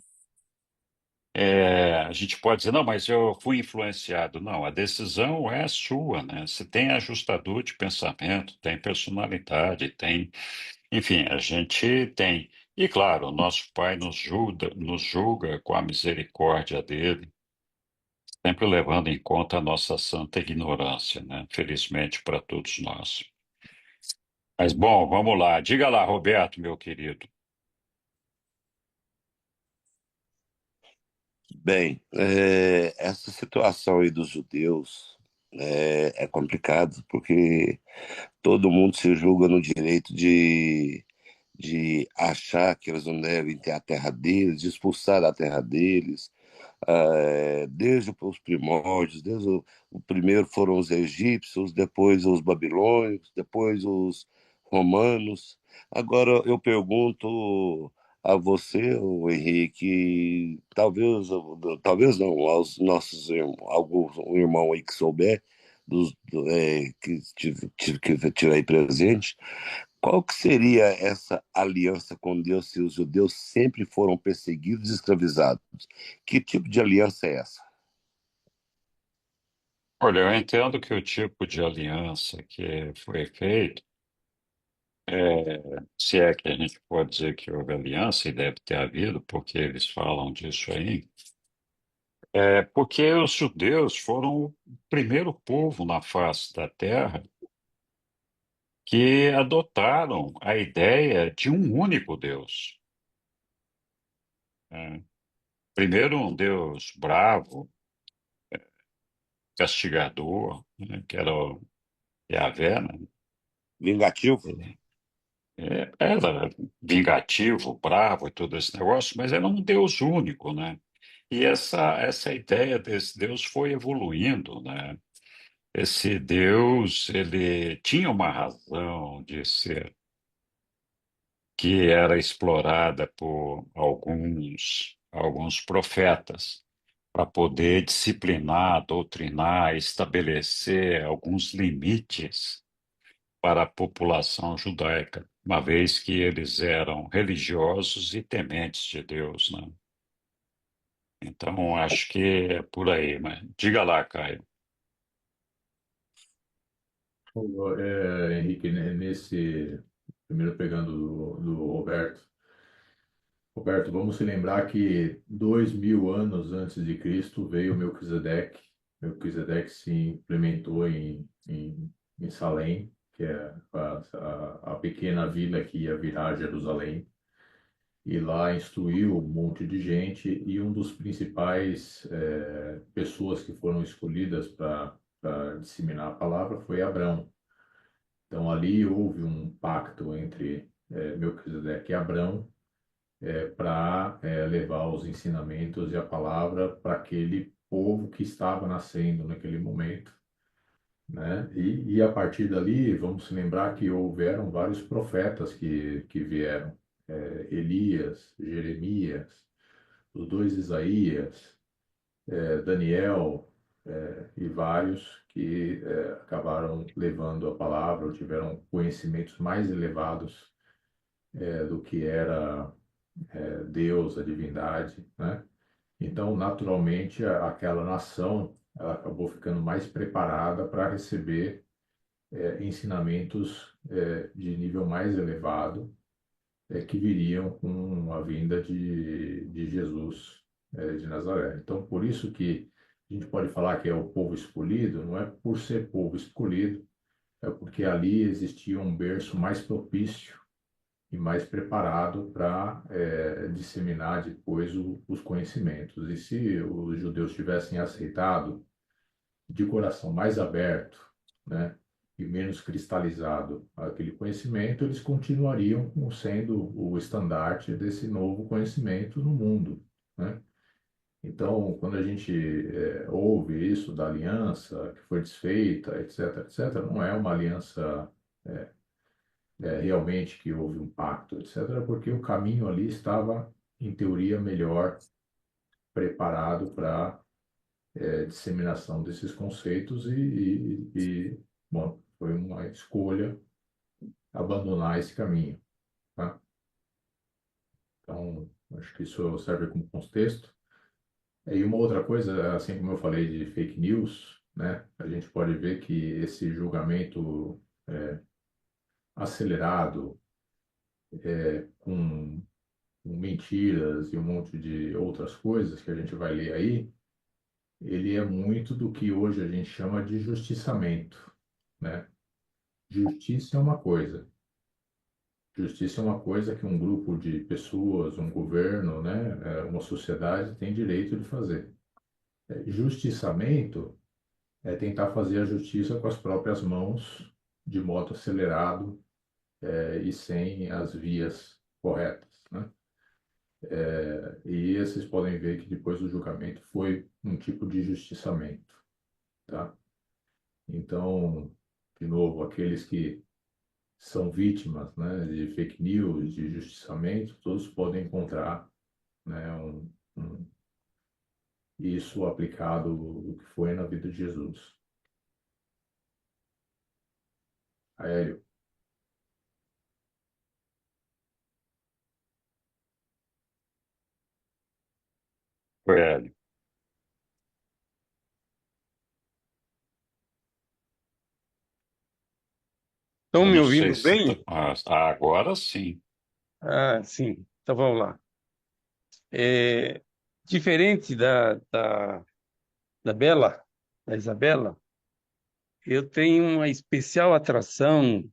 A gente pode dizer, não, mas eu fui influenciado. Não, a decisão é sua, né? Você tem ajustador de pensamento, tem personalidade, tem. Enfim, a gente tem. E claro, o nosso Pai nos julga com a misericórdia dele, sempre levando em conta a nossa santa ignorância, né? Felizmente para todos nós. Mas bom, vamos lá. Diga lá, Roberto, meu querido. Bem, essa situação aí dos judeus, é complicado, porque todo mundo se julga no direito de achar que eles não devem ter a terra deles, de expulsar a terra deles, desde os primórdios, o primeiro foram os egípcios, depois os babilônios, depois os romanos. Agora eu pergunto a você, o Henrique, talvez não, aos nossos algum um irmão aí que souber, que tiver aí presente, qual que seria essa aliança com Deus se os judeus sempre foram perseguidos e escravizados? Que tipo de aliança é essa? Olha, eu entendo que o tipo de aliança que foi feito, se é que a gente pode dizer que houve aliança, e deve ter havido, porque eles falam disso aí, é porque os judeus foram o primeiro povo na face da terra que adotaram a ideia de um único Deus, né? Primeiro um Deus bravo, castigador, né, que era o Yahvé, né? Vingativo? Era vingativo, bravo e todo esse negócio, mas era um Deus único, né? E essa ideia desse Deus foi evoluindo, né? Esse Deus, ele tinha uma razão de ser, que era explorada por alguns profetas para poder disciplinar, doutrinar, estabelecer alguns limites para a população judaica, uma vez que eles eram religiosos e tementes de Deus, né? Então, acho que é por aí, mas diga lá, Caio. Henrique, primeiro pegando do Roberto. Roberto, vamos se lembrar que 2000 anos antes de Cristo veio Melquisedeque. Melquisedeque se implementou em Salém, que é a pequena vila que ia virar Jerusalém, e lá instruiu um monte de gente, e um dos principais pessoas que foram escolhidas para disseminar a palavra foi Abrão. Então ali houve um pacto entre Melquisedeque e Abrão, para levar os ensinamentos e a palavra para aquele povo que estava nascendo naquele momento, né? E a partir dali, vamos se lembrar que houveram vários profetas que vieram, Elias, Jeremias, os dois Isaías, Daniel, e vários que acabaram levando a palavra ou tiveram conhecimentos mais elevados do que era Deus, a divindade, né? Então, naturalmente, aquela nação ela acabou ficando mais preparada para receber ensinamentos de nível mais elevado, que viriam com a vinda de Jesus de Nazaré. Então, por isso que a gente pode falar que é o povo escolhido, não é por ser povo escolhido, é porque ali existia um berço mais propício e mais preparado para disseminar depois os conhecimentos. E se os judeus tivessem aceitado de coração mais aberto, né, e menos cristalizado aquele conhecimento, eles continuariam como sendo o estandarte desse novo conhecimento no mundo, né? Então, quando a gente ouve isso da aliança que foi desfeita, etc., etc., não é uma aliança realmente que houve um pacto, etc., porque o caminho ali estava, em teoria, melhor preparado para disseminação desses conceitos bom, foi uma escolha abandonar esse caminho, tá? Então, acho que isso serve como contexto. E uma outra coisa, assim como eu falei de fake news, né, a gente pode ver que esse julgamento acelerado, com mentiras e um monte de outras coisas que a gente vai ler aí, ele é muito do que hoje a gente chama de justiçamento, né? Justiça é uma coisa. Justiça é uma coisa que um grupo de pessoas, um governo, né, uma sociedade tem direito de fazer. Justiçamento é tentar fazer a justiça com as próprias mãos, de modo acelerado, e sem as vias corretas, né? E vocês podem ver que depois do julgamento foi um tipo de justiçamento, tá? Então, de novo, aqueles que são vítimas, né, de fake news, de justiçamento, todos podem encontrar, né, isso aplicado o que foi na vida de Jesus. Aélio, Hélio. Estão Eu me não sei ouvindo se... bem? Agora sim. Ah, sim. Então vamos lá. É, diferente da Bela, da Isabela, eu tenho uma especial atração,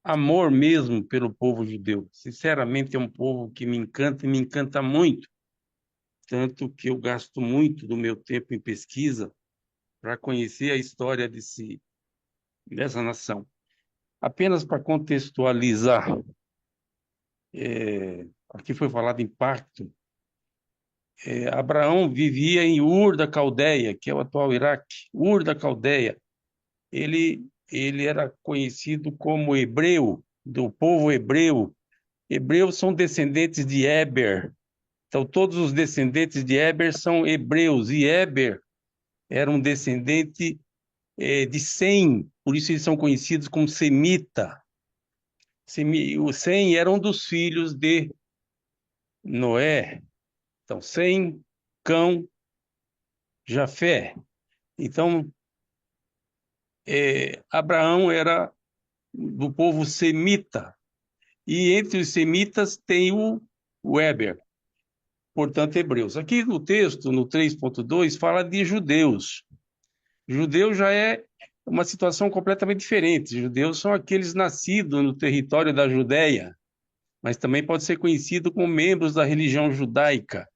amor mesmo pelo povo judeu. Sinceramente, é um povo que me encanta e me encanta muito, tanto que eu gasto muito do meu tempo em pesquisa para conhecer a história dessa nação. Apenas para contextualizar, aqui foi falado em pacto. Abraão vivia em Ur da Caldeia, que é o atual Iraque. Ur da Caldeia. Ele era conhecido como hebreu, do povo hebreu. Hebreus são descendentes de Éber. Então, todos os descendentes de Éber são hebreus. E Éber era um descendente de Sem, por isso eles são conhecidos como semita. O Sem era um dos filhos de Noé. Então, Sem, Cão, Jafé. Então, Abraão era do povo semita. E entre os semitas tem o Éber, portanto, hebreus. Aqui no texto, no 3.2, fala de judeus. Judeu já é uma situação completamente diferente. Judeus são aqueles nascidos no território da Judéia, mas também pode ser conhecido como membros da religião judaica.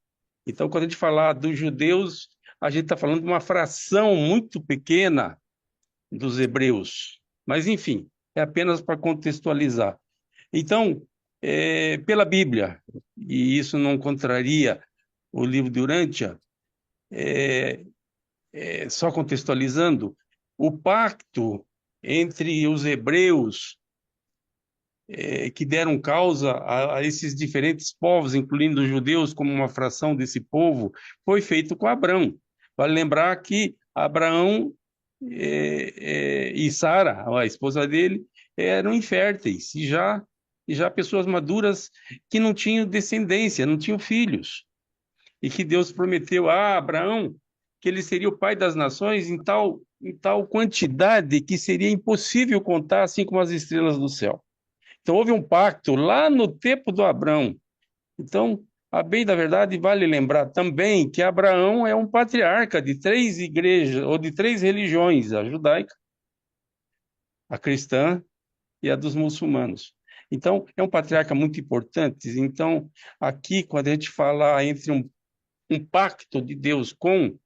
Então, quando a gente falar dos judeus, a gente está falando de uma fração muito pequena dos hebreus. Mas, enfim, é apenas para contextualizar. Então, pela Bíblia, e isso não contraria o livro de Urântia, só contextualizando, o pacto entre os hebreus que deram causa a esses diferentes povos, incluindo os judeus como uma fração desse povo, foi feito com Abrão. Vale lembrar que Abraão e Sara, a esposa dele, eram inférteis e já pessoas maduras que não tinham descendência, não tinham filhos. E que Deus prometeu a Abraão que ele seria o pai das nações em tal quantidade que seria impossível contar, assim como as estrelas do céu. Então, houve um pacto lá no tempo do Abrão. Então, a bem da verdade, vale lembrar também que Abraão é um patriarca de 3 igrejas, ou de 3 religiões, a judaica, a cristã e a dos muçulmanos. Então, é um patriarca muito importante. Então, aqui, quando a gente fala entre um pacto de Deus com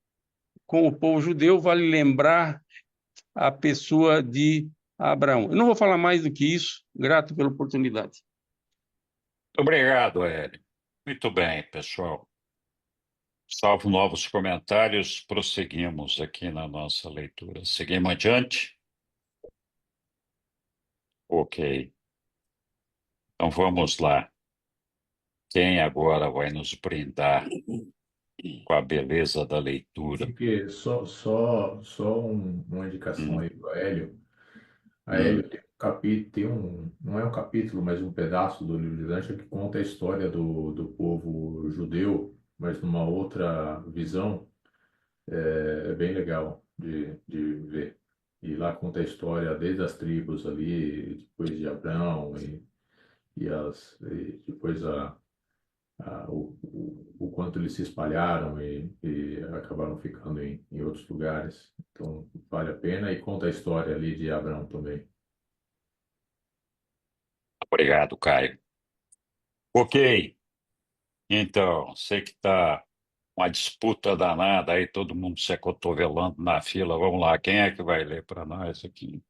o povo judeu, vale lembrar a pessoa de Abraão. Eu não vou falar mais do que isso, grato pela oportunidade. Obrigado, Hélio. Muito bem, pessoal. Salvo novos comentários, prosseguimos aqui na nossa leitura. Seguimos adiante? Ok. Então vamos lá. Quem agora vai nos brindar com a beleza da leitura? Porque só uma indicação Hum, aí para Hélio. A hum. Hélio tem um capítulo, não é um capítulo, mas um pedaço do livro de Dante que conta a história do povo judeu, mas numa outra visão. É bem legal de ver. E lá conta a história desde as tribos ali, depois de Abrão e depois o quanto eles se espalharam e acabaram ficando em outros lugares. Então, vale a pena e conta a história ali de Abrão também. Obrigado, Caio. Ok. Então, você que está uma disputa danada, aí todo mundo se acotovelando na fila. Vamos lá, quem é que vai ler para nós aqui?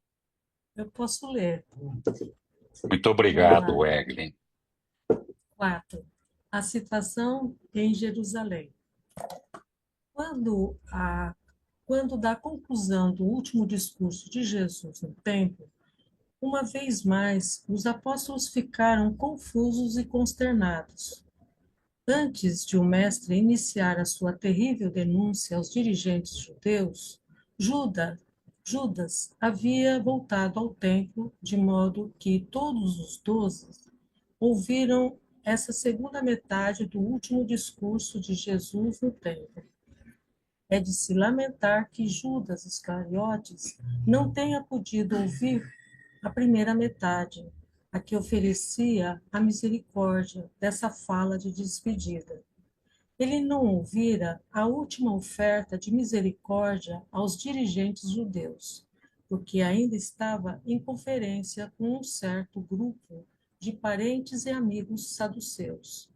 Eu posso ler. Muito Vamos lá. obrigado, Eglin. 4. A situação em Jerusalém. Quando da conclusão do último discurso de Jesus no templo, uma vez mais, os apóstolos ficaram confusos e consternados. Antes de o mestre iniciar a sua terrível denúncia aos dirigentes judeus, Judas havia voltado ao templo, de modo que todos os 12 ouviram essa segunda metade do último discurso de Jesus no templo. É de se lamentar que Judas Iscariotes não tenha podido ouvir a primeira metade, a que oferecia a misericórdia dessa fala de despedida. Ele não ouvira a última oferta de misericórdia aos dirigentes judeus, porque ainda estava em conferência com um certo grupo de parentes e amigos saduceus,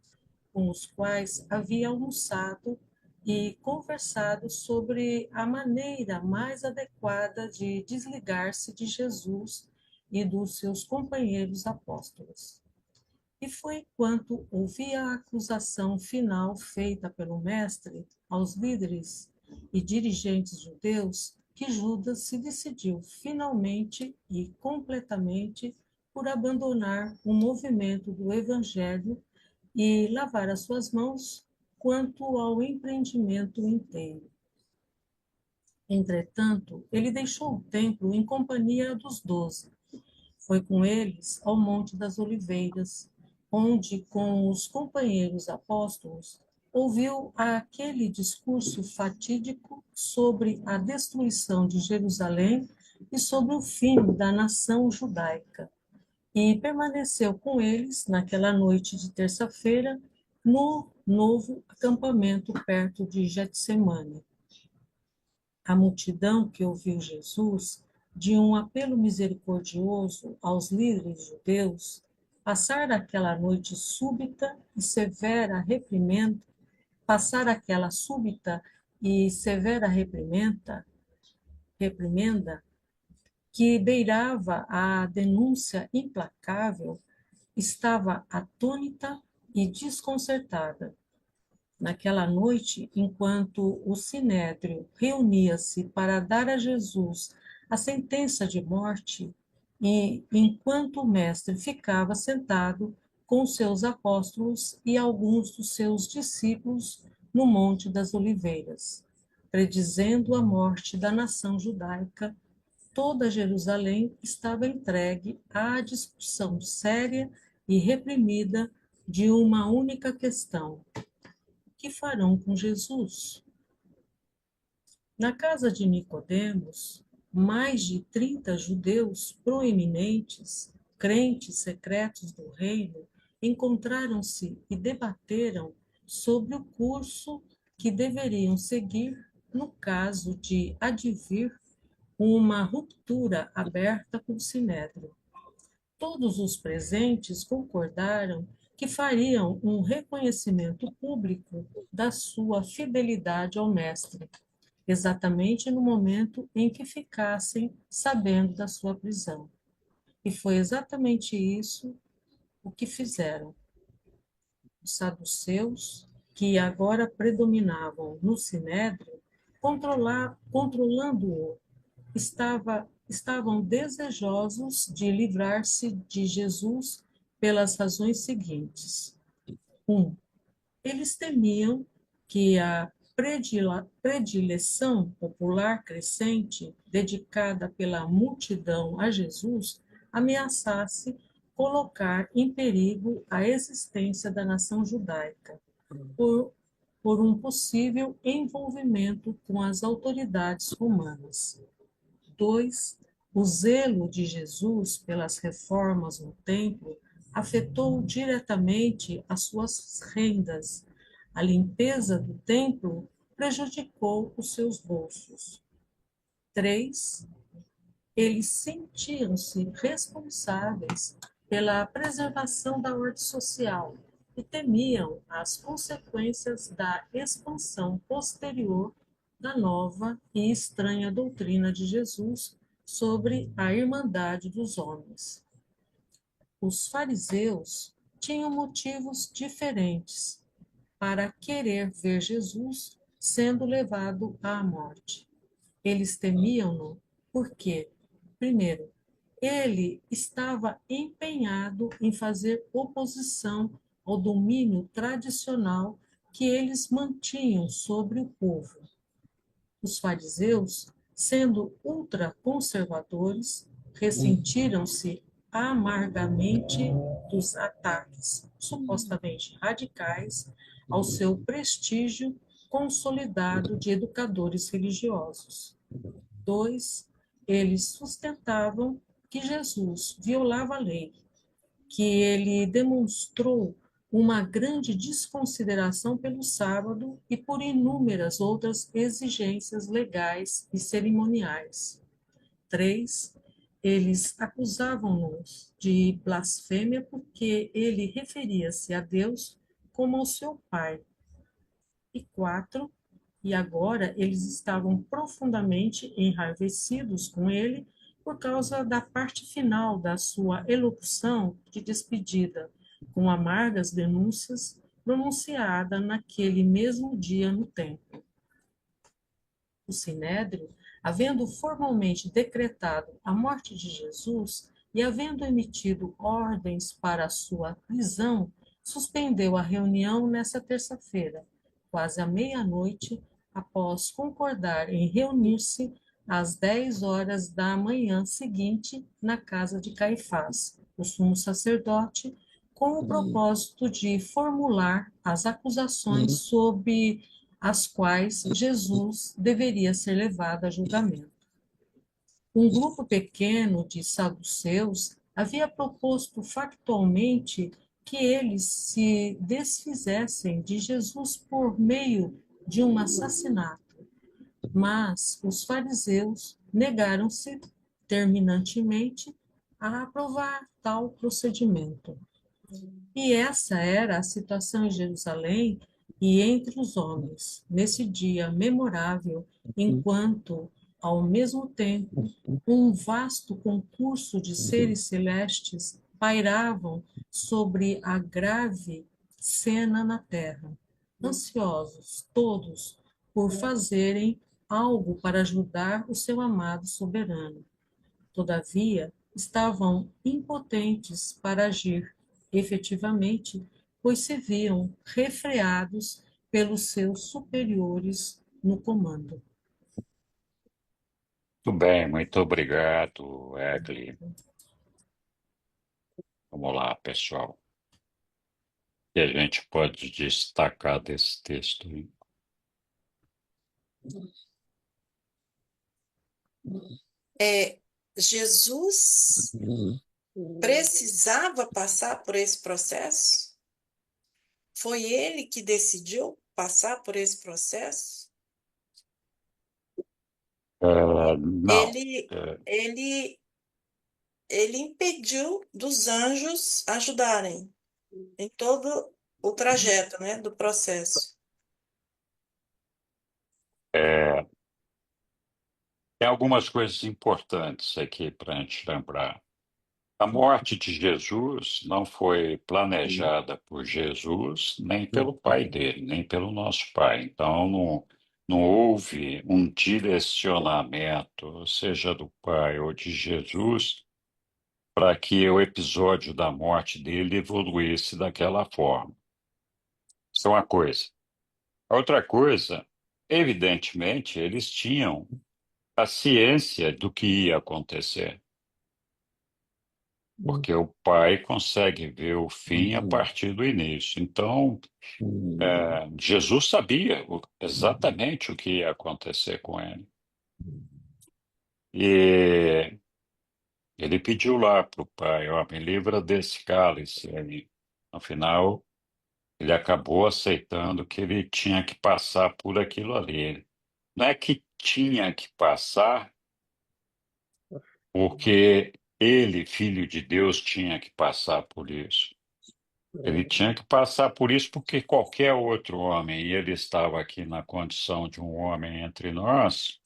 com os quais havia almoçado e conversado sobre a maneira mais adequada de desligar-se de Jesus e dos seus companheiros apóstolos. E foi enquanto ouvia a acusação final feita pelo mestre aos líderes e dirigentes judeus que Judas se decidiu finalmente e completamente por abandonar o movimento do evangelho e lavar as suas mãos quanto ao empreendimento inteiro. Entretanto, ele deixou o templo em companhia dos 12. Foi com eles ao Monte das Oliveiras, onde, com os companheiros apóstolos, ouviu aquele discurso fatídico sobre a destruição de Jerusalém e sobre o fim da nação judaica, e permaneceu com eles naquela noite de terça-feira no novo acampamento perto de Getsemane. A multidão que ouviu Jesus, de um apelo misericordioso aos líderes judeus, passar aquela noite súbita e severa reprimenda, passar aquela súbita e severa reprimenda que beirava a denúncia implacável, estava atônita e desconcertada. Naquela noite, enquanto o sinédrio reunia-se para dar a Jesus a sentença de morte, e enquanto o mestre ficava sentado com seus apóstolos e alguns dos seus discípulos no Monte das Oliveiras, predizendo a morte da nação judaica, toda Jerusalém estava entregue à discussão séria e reprimida de uma única questão: o que farão com Jesus? Na casa de Nicodemos, mais de 30 judeus proeminentes, crentes secretos do reino, encontraram-se e debateram sobre o curso que deveriam seguir no caso de advir uma ruptura aberta com o Sinédrio. Todos os presentes concordaram que fariam um reconhecimento público da sua fidelidade ao mestre, exatamente no momento em que ficassem sabendo da sua prisão. E foi exatamente isso o que fizeram. Os saduceus, que agora predominavam no Sinédrio, controlando-o, estavam desejosos de livrar-se de Jesus pelas razões seguintes. 1. Eles temiam que a predileção popular crescente, dedicada pela multidão a Jesus, ameaçasse colocar em perigo a existência da nação judaica, por um possível envolvimento com as autoridades romanas. 2. O zelo de Jesus pelas reformas no templo afetou diretamente as suas rendas. A limpeza do templo prejudicou os seus bolsos. 3. Eles sentiam-se responsáveis pela preservação da ordem social e temiam as consequências da expansão posterior da nova e estranha doutrina de Jesus sobre a irmandade dos homens. Os fariseus tinham motivos diferentes para querer ver Jesus sendo levado à morte. Eles temiam-no porque, primeiro, ele estava empenhado em fazer oposição ao domínio tradicional que eles mantinham sobre o povo. Os fariseus, sendo ultraconservadores, ressentiram-se amargamente dos ataques supostamente radicais ao seu prestígio consolidado de educadores religiosos. 2, eles sustentavam que Jesus violava a lei, que ele demonstrou uma grande desconsideração pelo sábado e por inúmeras outras exigências legais e cerimoniais. 3, eles acusavam-nos de blasfêmia porque ele referia-se a Deus como ao seu Pai. E 4, e agora eles estavam profundamente enraivecidos com ele por causa da parte final da sua elocução de despedida, com amargas denúncias pronunciada naquele mesmo dia no templo. O Sinédrio, havendo formalmente decretado a morte de Jesus e havendo emitido ordens para a sua prisão, suspendeu a reunião nessa terça-feira, quase à meia-noite, após concordar em reunir-se às 10 horas da manhã seguinte na casa de Caifás, o sumo sacerdote, com o propósito de formular as acusações sob as quais Jesus deveria ser levado a julgamento. Um grupo pequeno de saduceus havia proposto factualmente que eles se desfizessem de Jesus por meio de um assassinato, mas os fariseus negaram-se terminantemente a aprovar tal procedimento. E essa era a situação em Jerusalém e entre os homens, nesse dia memorável, enquanto, ao mesmo tempo, um vasto concurso de seres celestes pairavam sobre a grave cena na terra, ansiosos, todos, por fazerem algo para ajudar o seu amado soberano. Todavia, estavam impotentes para agir efetivamente, pois se viam refreados pelos seus superiores no comando. Muito bem, muito obrigado, Egli. Vamos lá, pessoal. O que a gente pode destacar desse texto? Hein? Jesus precisava passar por esse processo? Foi ele que decidiu passar por esse processo? Não. Ele impediu dos anjos ajudarem em todo o trajeto, né, do processo. Tem algumas coisas importantes aqui para a gente lembrar. A morte de Jesus não foi planejada por Jesus, nem pelo pai dele, nem pelo nosso pai. Então, não houve um direcionamento, seja do pai ou de Jesus, para que o episódio da morte dele evoluísse daquela forma. Isso é uma coisa. A outra coisa, evidentemente, eles tinham a ciência do que ia acontecer. Porque o pai consegue ver o fim a partir do início. Então, Jesus sabia exatamente o que ia acontecer com ele. E ele pediu lá para o pai, ó, me livra desse cálice aí. No final, ele acabou aceitando que ele tinha que passar por aquilo ali. Não é que tinha que passar porque ele, filho de Deus, tinha que passar por isso. Ele tinha que passar por isso porque qualquer outro homem, e ele estava aqui na condição de um homem entre nós,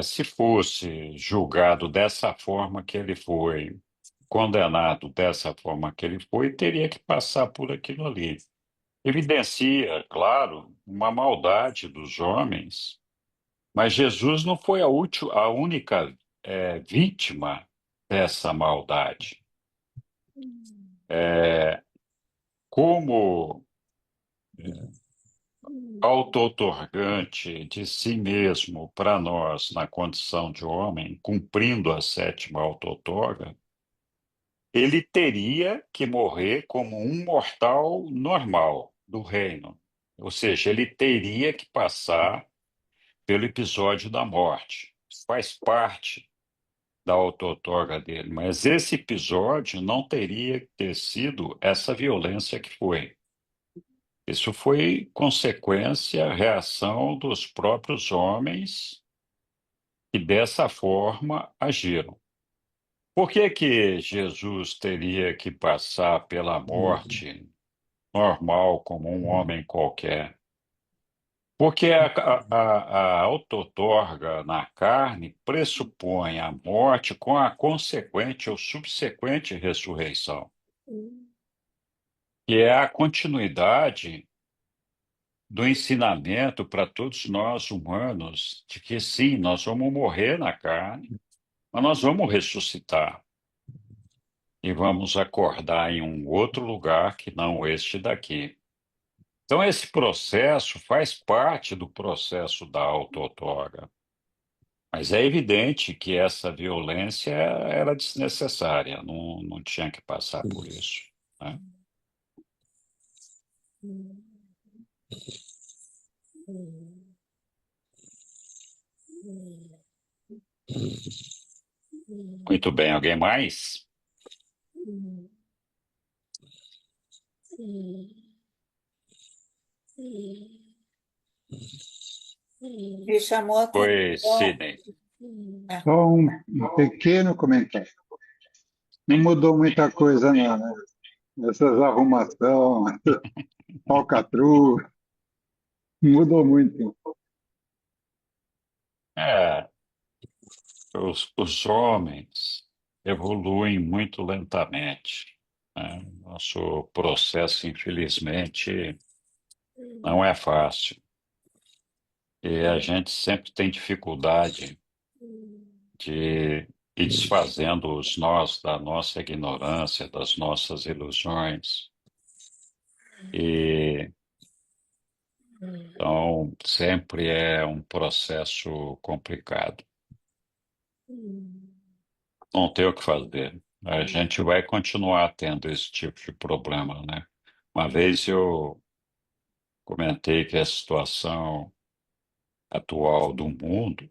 se fosse julgado dessa forma que ele foi, condenado dessa forma que ele foi, teria que passar por aquilo ali. Evidencia, claro, uma maldade dos homens, mas Jesus não foi a única, vítima dessa maldade. Como auto-otorgante de si mesmo para nós, na condição de homem, cumprindo a sétima auto-outorga, ele teria que morrer como um mortal normal do reino. Ou seja, ele teria que passar pelo episódio da morte. Faz parte da auto-outorga dele, mas esse episódio não teria que ter sido essa violência que foi. Isso foi consequência, reação dos próprios homens que dessa forma agiram. Por que que Jesus teria que passar pela morte normal como um homem qualquer? Porque a auto-outorga na carne pressupõe a morte com a consequente ou subsequente ressurreição, que é a continuidade do ensinamento para todos nós humanos de que sim, nós vamos morrer na carne, mas nós vamos ressuscitar e vamos acordar em um outro lugar que não este daqui. Então, esse processo faz parte do processo da auto-outorga. Mas é evidente que essa violência era desnecessária, não tinha que passar por isso, né? Muito bem, alguém mais? Me chamou a Foi, atenção. Sidney. Só um pequeno comentário. Não mudou muita coisa, não, né? Essas arrumações, falcatrua, não mudou muito. É, os homens evoluem muito lentamente, né? Nosso processo, infelizmente, não é fácil. E a gente sempre tem dificuldade de ir desfazendo os nós da nossa ignorância, das nossas ilusões. E então sempre é um processo complicado. Não tem o que fazer. A gente vai continuar tendo esse tipo de problema, né? Uma vez eu comentei que a situação atual do mundo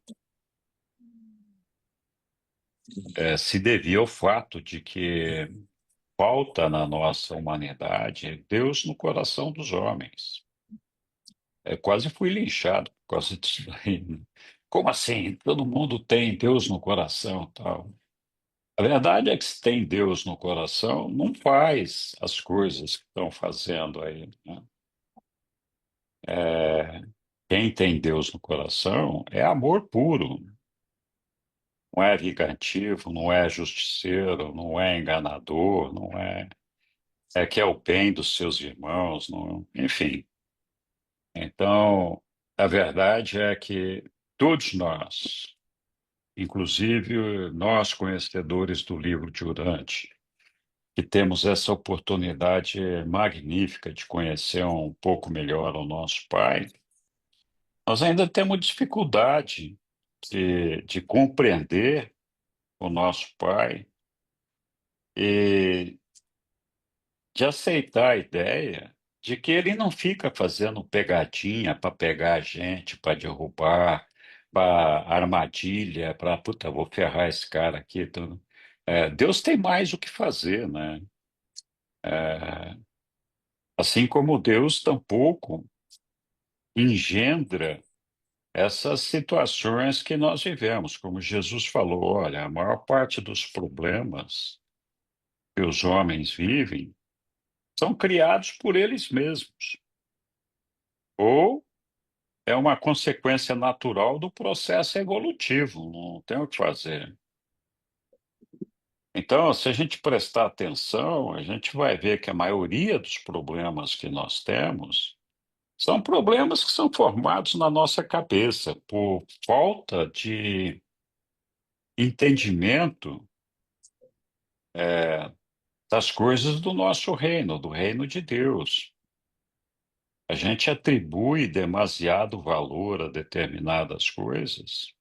se devia ao fato de que falta na nossa humanidade Deus no coração dos homens. Quase fui linchado por causa disso daí, né? Como assim? Todo mundo tem Deus no coração, tal. A verdade é que se tem Deus no coração, não faz as coisas que estão fazendo aí, né? É, quem tem Deus no coração é amor puro, não é vingativo, não é justiceiro, não é enganador, não quer o bem dos seus irmãos, não, enfim. Então, a verdade é que todos nós, inclusive nós conhecedores do livro de Urante, que temos essa oportunidade magnífica de conhecer um pouco melhor o nosso Pai, nós ainda temos dificuldade de compreender o nosso Pai e de aceitar a ideia de que ele não fica fazendo pegadinha para pegar a gente, para derrubar, para armadilha, para, puta, vou ferrar esse cara aqui. Então, Deus tem mais o que fazer, né? Assim como Deus tampouco engendra essas situações que nós vivemos, como Jesus falou, olha, a maior parte dos problemas que os homens vivem são criados por eles mesmos, ou é uma consequência natural do processo evolutivo, não tem o que fazer. Então, se a gente prestar atenção, a gente vai ver que a maioria dos problemas que nós temos são problemas que são formados na nossa cabeça por falta de entendimento das coisas do nosso reino, do reino de Deus. A gente atribui demasiado valor a determinadas coisas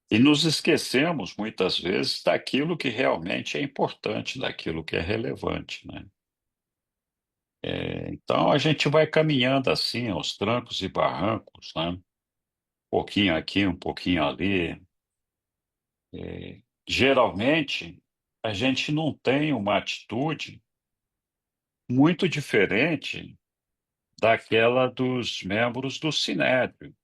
e nos esquecemos muitas vezes daquilo que realmente é importante, daquilo que é relevante, né? Então a gente vai caminhando assim, aos trancos e barrancos, né? Um pouquinho aqui, um pouquinho ali. Geralmente, a gente não tem uma atitude muito diferente daquela dos membros do Sinédrio.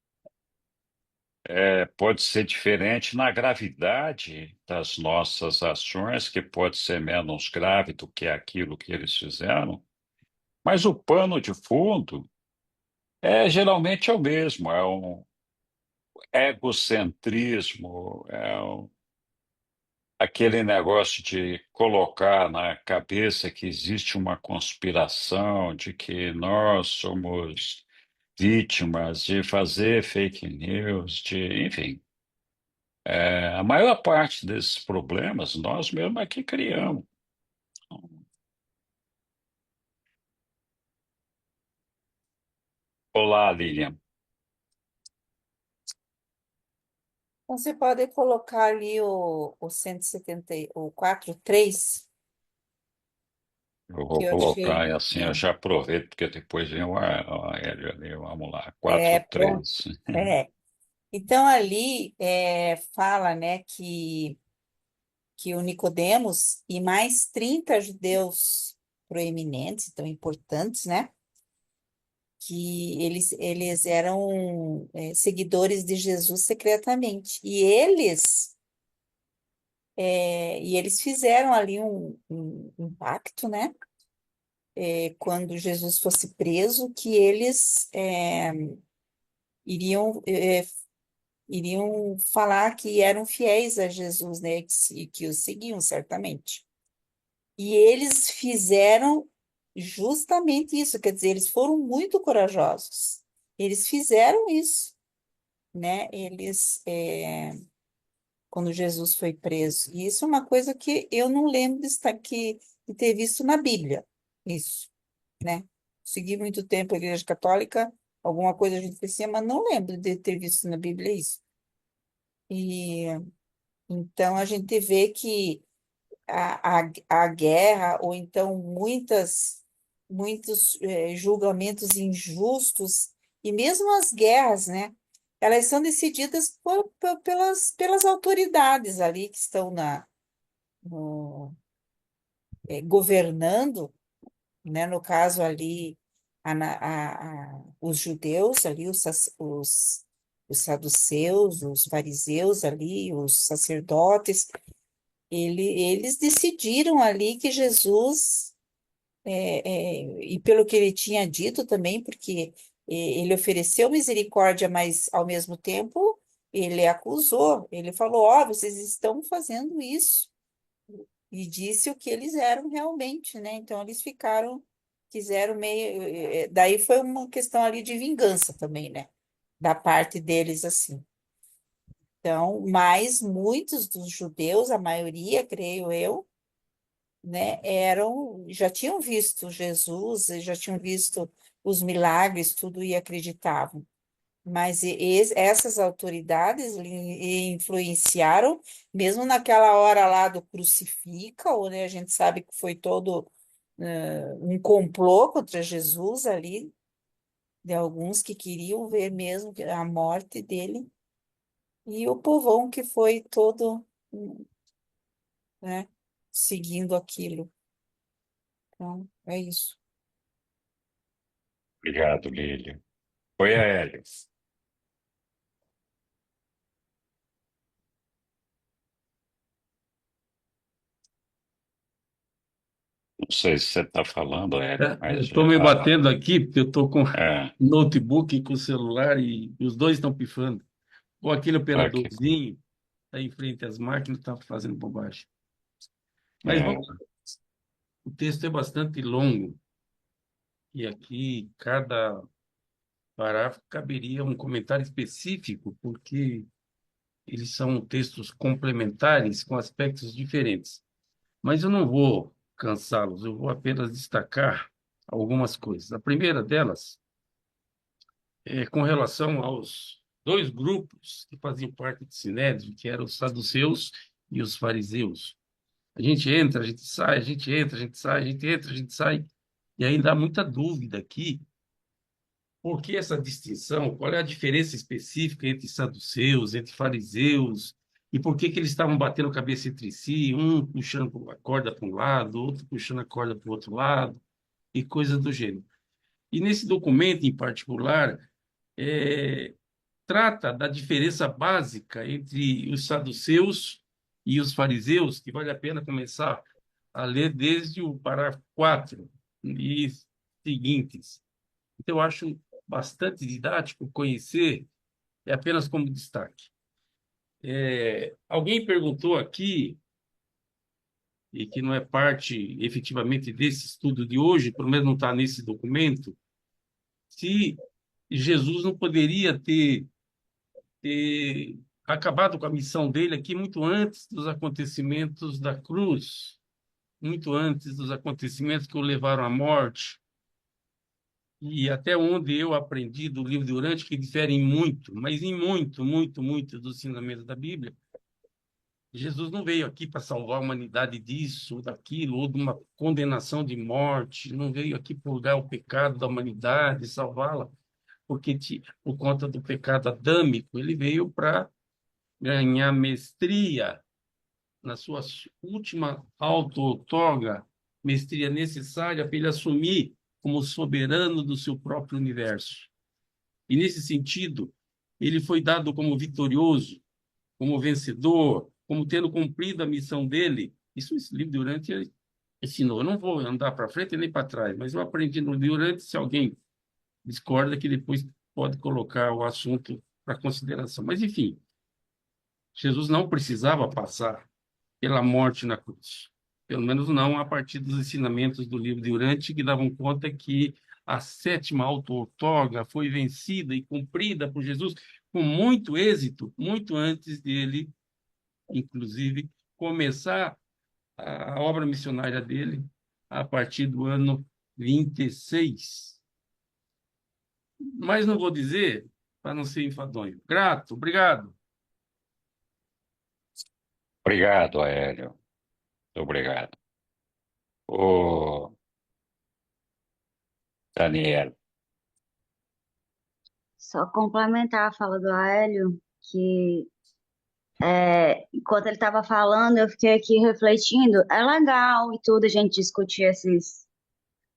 Pode ser diferente na gravidade das nossas ações, que pode ser menos grave do que aquilo que eles fizeram, mas o pano de fundo geralmente é o mesmo, é um egocentrismo, aquele negócio de colocar na cabeça que existe uma conspiração, de que nós somos vítimas, de fazer fake news, enfim. A maior parte desses problemas nós mesmos é que criamos. Olá, Lilian. Então, você pode colocar ali o 170, o 4.3, Eu que vou eu achei. colocar e assim eu já aproveito, porque depois vem o aéreo ali. Vamos lá, quatro Pronto. três. É. Então, ali fala, né, que o Nicodemos e mais 30 judeus proeminentes, então importantes, né, que eles eram seguidores de Jesus secretamente. E eles fizeram ali um pacto, né, quando Jesus fosse preso, que eles iriam, iriam falar que eram fiéis a Jesus, né, que o seguiam certamente. E eles fizeram justamente isso, quer dizer, eles foram muito corajosos. Eles fizeram isso, né? Quando Jesus foi preso. E isso é uma coisa que eu não lembro de ter visto na Bíblia, isso, né? Segui muito tempo a Igreja Católica, alguma coisa a gente conhecia, mas não lembro de ter visto na Bíblia isso. E então a gente vê que a guerra, ou então muitos julgamentos injustos, e mesmo as guerras, né? Elas são decididas pelas autoridades ali que estão no, governando, né? No caso ali, os judeus ali, os saduceus, os fariseus ali, os sacerdotes, eles decidiram ali que Jesus, e pelo que ele tinha dito também, porque ele ofereceu misericórdia, mas ao mesmo tempo ele acusou, ele falou: ó, vocês estão fazendo isso, e disse o que eles eram realmente, né? Então eles quiseram meio. Daí foi uma questão ali de vingança também, né? Da parte deles, assim. Então, mas muitos dos judeus, a maioria, creio eu, né, já tinham visto Jesus, já tinham visto os milagres, tudo e acreditavam. Mas essas autoridades influenciaram, mesmo naquela hora lá do crucifica, onde a gente sabe que foi todo um complô contra Jesus ali, de alguns que queriam ver mesmo a morte dele, e o povão que foi todo, né, seguindo aquilo. Então, é isso. Obrigado, Lilian. Oi, Hélio. sei se você está falando, Eu mas estou me batendo aqui, porque eu estou com é, notebook e com celular e os dois estão pifando. Ou aquele aqui, operadorzinho está em frente às máquinas está fazendo bobagem. Mas é, vamos lá. O texto é bastante longo e aqui cada parágrafo caberia um comentário específico, porque eles são textos complementares com aspectos diferentes. Mas eu não vou cansá-los, eu vou apenas destacar algumas coisas. A primeira delas é com relação aos dois grupos que faziam parte de Sinédrio, que eram os saduceus e os fariseus. A gente entra, a gente sai, a gente entra, a gente sai, a gente entra, a gente sai, e ainda há muita dúvida aqui. Por que essa distinção? Qual é a diferença específica entre saduceus, entre fariseus? E por que que eles estavam batendo cabeça entre si, um puxando a corda para um lado, outro puxando a corda para o outro lado, e coisas do gênero. E nesse documento em particular, é, trata da diferença básica entre os saduceus e os fariseus, que vale a pena começar a ler desde o parágrafo 4 e seguintes. Então, eu acho bastante didático conhecer, é apenas como destaque. Alguém perguntou aqui, e que não é parte efetivamente desse estudo de hoje, pelo menos não está nesse documento, se Jesus não poderia ter acabado com a missão dele aqui muito antes dos acontecimentos da cruz, muito antes dos acontecimentos que o levaram à morte. E até onde eu aprendi do livro de Urântia, que diferem muito, mas em muito, muito, muito dos ensinamentos da Bíblia, Jesus não veio aqui para salvar a humanidade disso, ou daquilo, ou de uma condenação de morte, não veio aqui purgar o pecado da humanidade, salvá-la, porque por conta do pecado adâmico, ele veio para ganhar mestria na sua última auto-outorga, mestria necessária para ele assumir como soberano do seu próprio universo. E, nesse sentido, ele foi dado como vitorioso, como vencedor, como tendo cumprido a missão dele. Isso esse livro Durante ensinou. Eu não vou andar para frente nem para trás, mas eu aprendi no Durante, se alguém discorda, que depois pode colocar o assunto para consideração. Mas, enfim, Jesus não precisava passar pela morte na cruz. Pelo menos não a partir dos ensinamentos do livro de Urântia, que davam conta que a sétima auto-outorga foi vencida e cumprida por Jesus com muito êxito, muito antes dele, inclusive, começar a obra missionária dele a partir do ano 26. Mas não vou dizer, para não ser enfadonho. Grato, obrigado. obrigado, Aélio. Muito obrigado. Ô, Daniel, Só complementar a fala do Aélio, que enquanto ele estava falando, eu fiquei aqui refletindo. É legal e tudo a gente discutir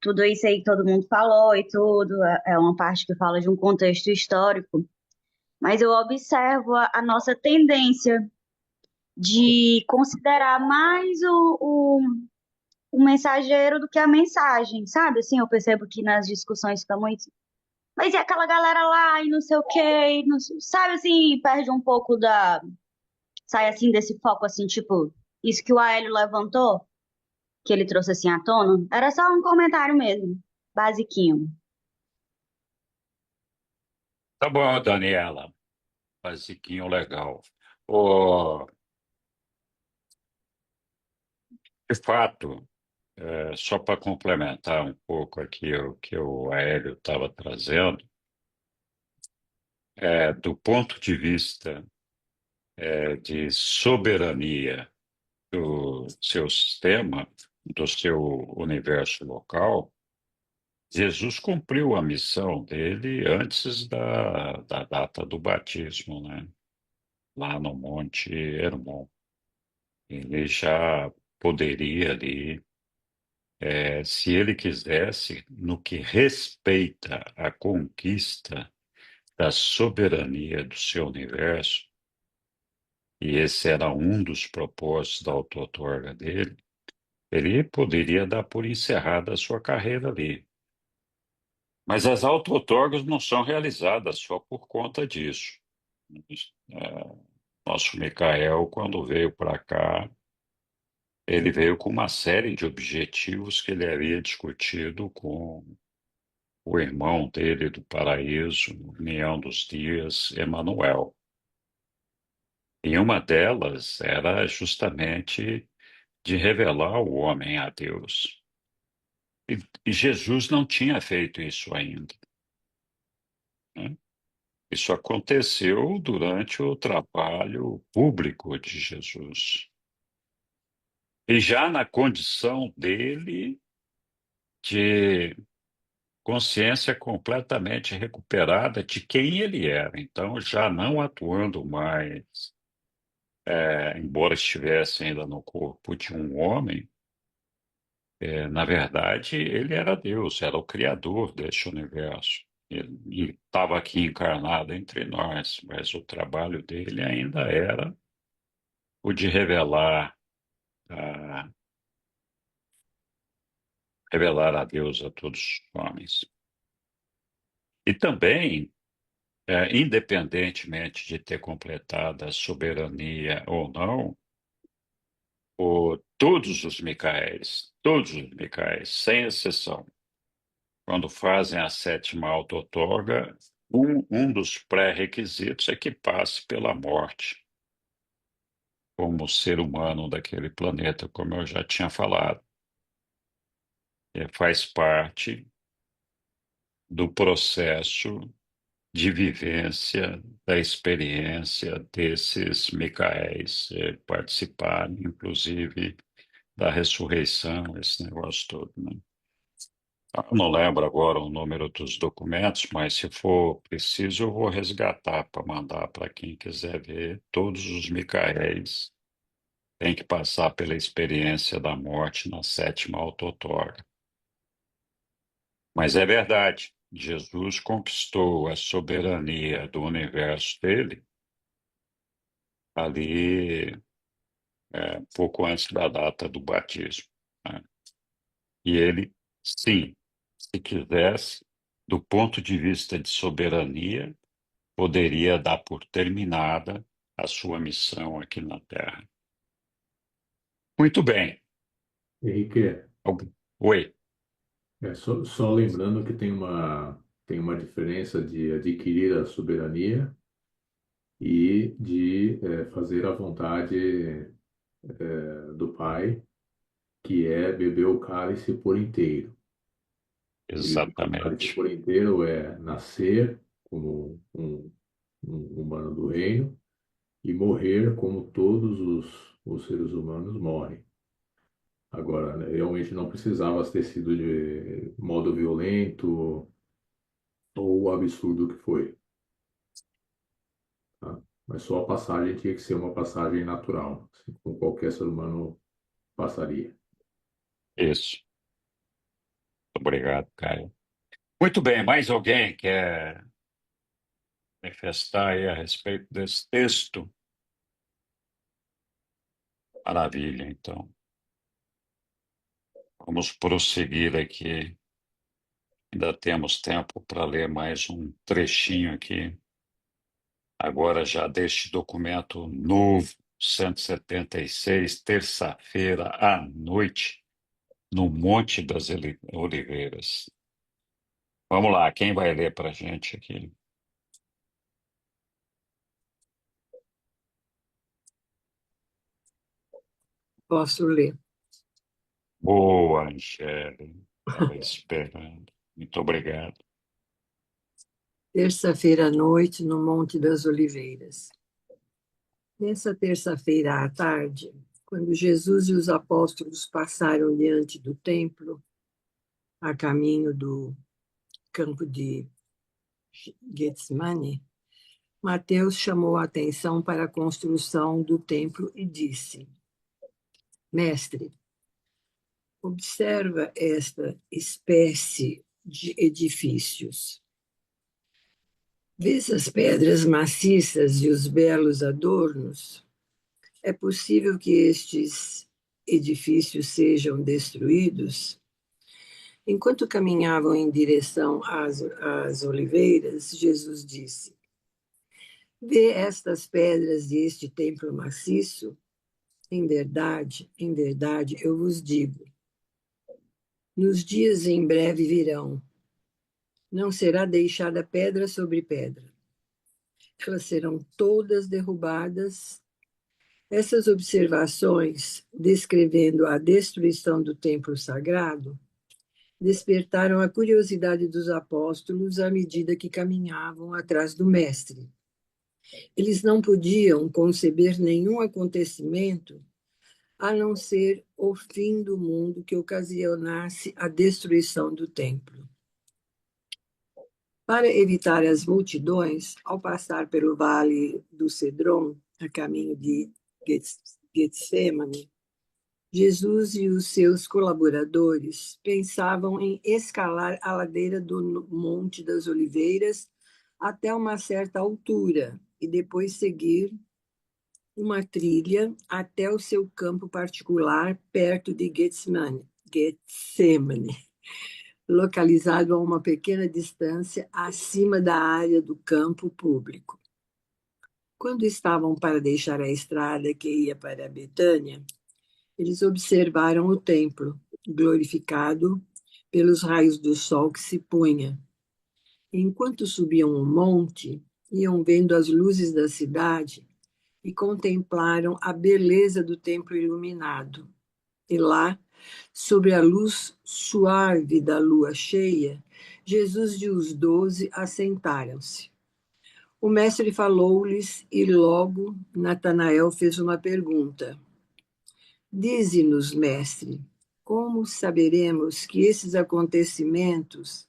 tudo isso aí que todo mundo falou e tudo. É uma parte que fala de um contexto histórico. Mas eu observo a nossa tendência de considerar mais o mensageiro do que a mensagem, sabe? Assim, eu percebo que nas discussões fica muito. Mas e aquela galera lá e não sei o quê, sabe assim, perde um pouco sai assim desse foco assim, tipo, isso que o Aélio levantou, que ele trouxe assim à tona, era só um comentário mesmo, basiquinho. tá bom, Daniela. Basiquinho legal. Ô, de fato, só para complementar um pouco aqui o que o Aélio estava trazendo, do ponto de vista de soberania do seu sistema, do seu universo local, Jesus cumpriu a missão dele antes da data do batismo, né? Lá no Monte Hermon. Ele já poderia ali, se ele quisesse, no que respeita à conquista da soberania do seu universo, e esse era um dos propósitos da auto-outorga dele, Ele poderia dar por encerrada a sua carreira ali. Mas as auto-outorgas não são realizadas só por conta disso. Nosso Micael, quando veio para cá, ele veio com uma série de objetivos que ele havia discutido com o irmão dele do paraíso, União dos Dias, Emanuel. E uma delas era justamente de revelar o homem a Deus. E Jesus não tinha feito isso ainda, né? Isso aconteceu durante o trabalho público de Jesus. E já na condição dele de consciência completamente recuperada de quem ele era. Então, já não atuando mais, embora estivesse ainda no corpo de um homem, na verdade, ele era Deus, era o criador deste universo. Ele estava aqui encarnado entre nós, mas o trabalho dele ainda era o de a, revelar a Deus a todos os homens. E também, independentemente de ter completado a soberania ou não, todos os Micaéis, sem exceção, quando fazem a sétima auto-outorga, um dos pré-requisitos é que passe pela morte como ser humano daquele planeta, como eu já tinha falado. Faz parte do processo de vivência, da experiência desses Micaéis, participarem, inclusive, da ressurreição, esse negócio todo, né? Eu não lembro agora o número dos documentos, mas se for preciso, eu vou resgatar para mandar para quem quiser ver. Todos os Micaéis têm que passar pela experiência da morte na sétima auto-outorga. Mas é verdade, Jesus conquistou a soberania do universo dele ali, pouco antes da data do batismo, né? E ele, sim, se quisesse, do ponto de vista de soberania, poderia dar por terminada a sua missão aqui na Terra. Muito bem. Henrique, Oi. só lembrando que tem uma diferença de adquirir a soberania e de fazer a vontade do Pai, que é beber o cálice por inteiro. Ele beber o cálice Exatamente. por inteiro é nascer como um humano do reino e morrer como todos os seres humanos morrem. Agora, né, realmente não precisava ter sido de modo violento ou absurdo que foi, tá? Mas só a passagem tinha que ser uma passagem natural, assim como qualquer ser humano passaria. Isso. Obrigado, Caio. Muito bem, mais alguém quer manifestar aí a respeito desse texto? Maravilha, então. Vamos prosseguir aqui. Ainda temos tempo para ler mais um trechinho aqui. Agora já deste documento novo, 176, terça-feira à noite, no Monte das Oliveiras. Vamos lá, quem vai ler para a gente aqui? Posso ler. Boa, Angélica. Estava esperando. Muito obrigado. Terça-feira à noite, no Monte das Oliveiras. Nessa terça-feira à tarde, quando Jesus e os apóstolos passaram diante do templo, a caminho do campo de Getsemane, Mateus chamou a atenção para a construção do templo e disse: Mestre, observa esta espécie de edifícios. Vês as pedras maciças e os belos adornos? É possível que estes edifícios sejam destruídos, enquanto caminhavam em direção às oliveiras, Jesus disse: Vê estas pedras e este templo maciço? Em verdade, eu vos digo, nos dias em breve virão, não será deixada pedra sobre pedra. Elas serão todas derrubadas. Essas observações, descrevendo a destruição do templo sagrado, despertaram a curiosidade dos apóstolos à medida que caminhavam atrás do Mestre. Eles não podiam conceber nenhum acontecimento a não ser o fim do mundo que ocasionasse a destruição do templo. Para evitar as multidões, ao passar pelo vale do Cedron, a caminho de Getsemane, Jesus e os seus colaboradores pensavam em escalar a ladeira do Monte das Oliveiras até uma certa altura e depois seguir uma trilha até o seu campo particular perto de Getsemane, localizado a uma pequena distância acima da área do campo público. Quando estavam para deixar a estrada que ia para Betânia, eles observaram o templo, glorificado pelos raios do sol que se punha. Enquanto subiam o monte, iam vendo as luzes da cidade e contemplaram a beleza do templo iluminado. E lá, sob a luz suave da lua cheia, Jesus e os 12 assentaram-se. O mestre falou-lhes e logo Natanael fez uma pergunta. Dize-nos, mestre, como saberemos que esses acontecimentos...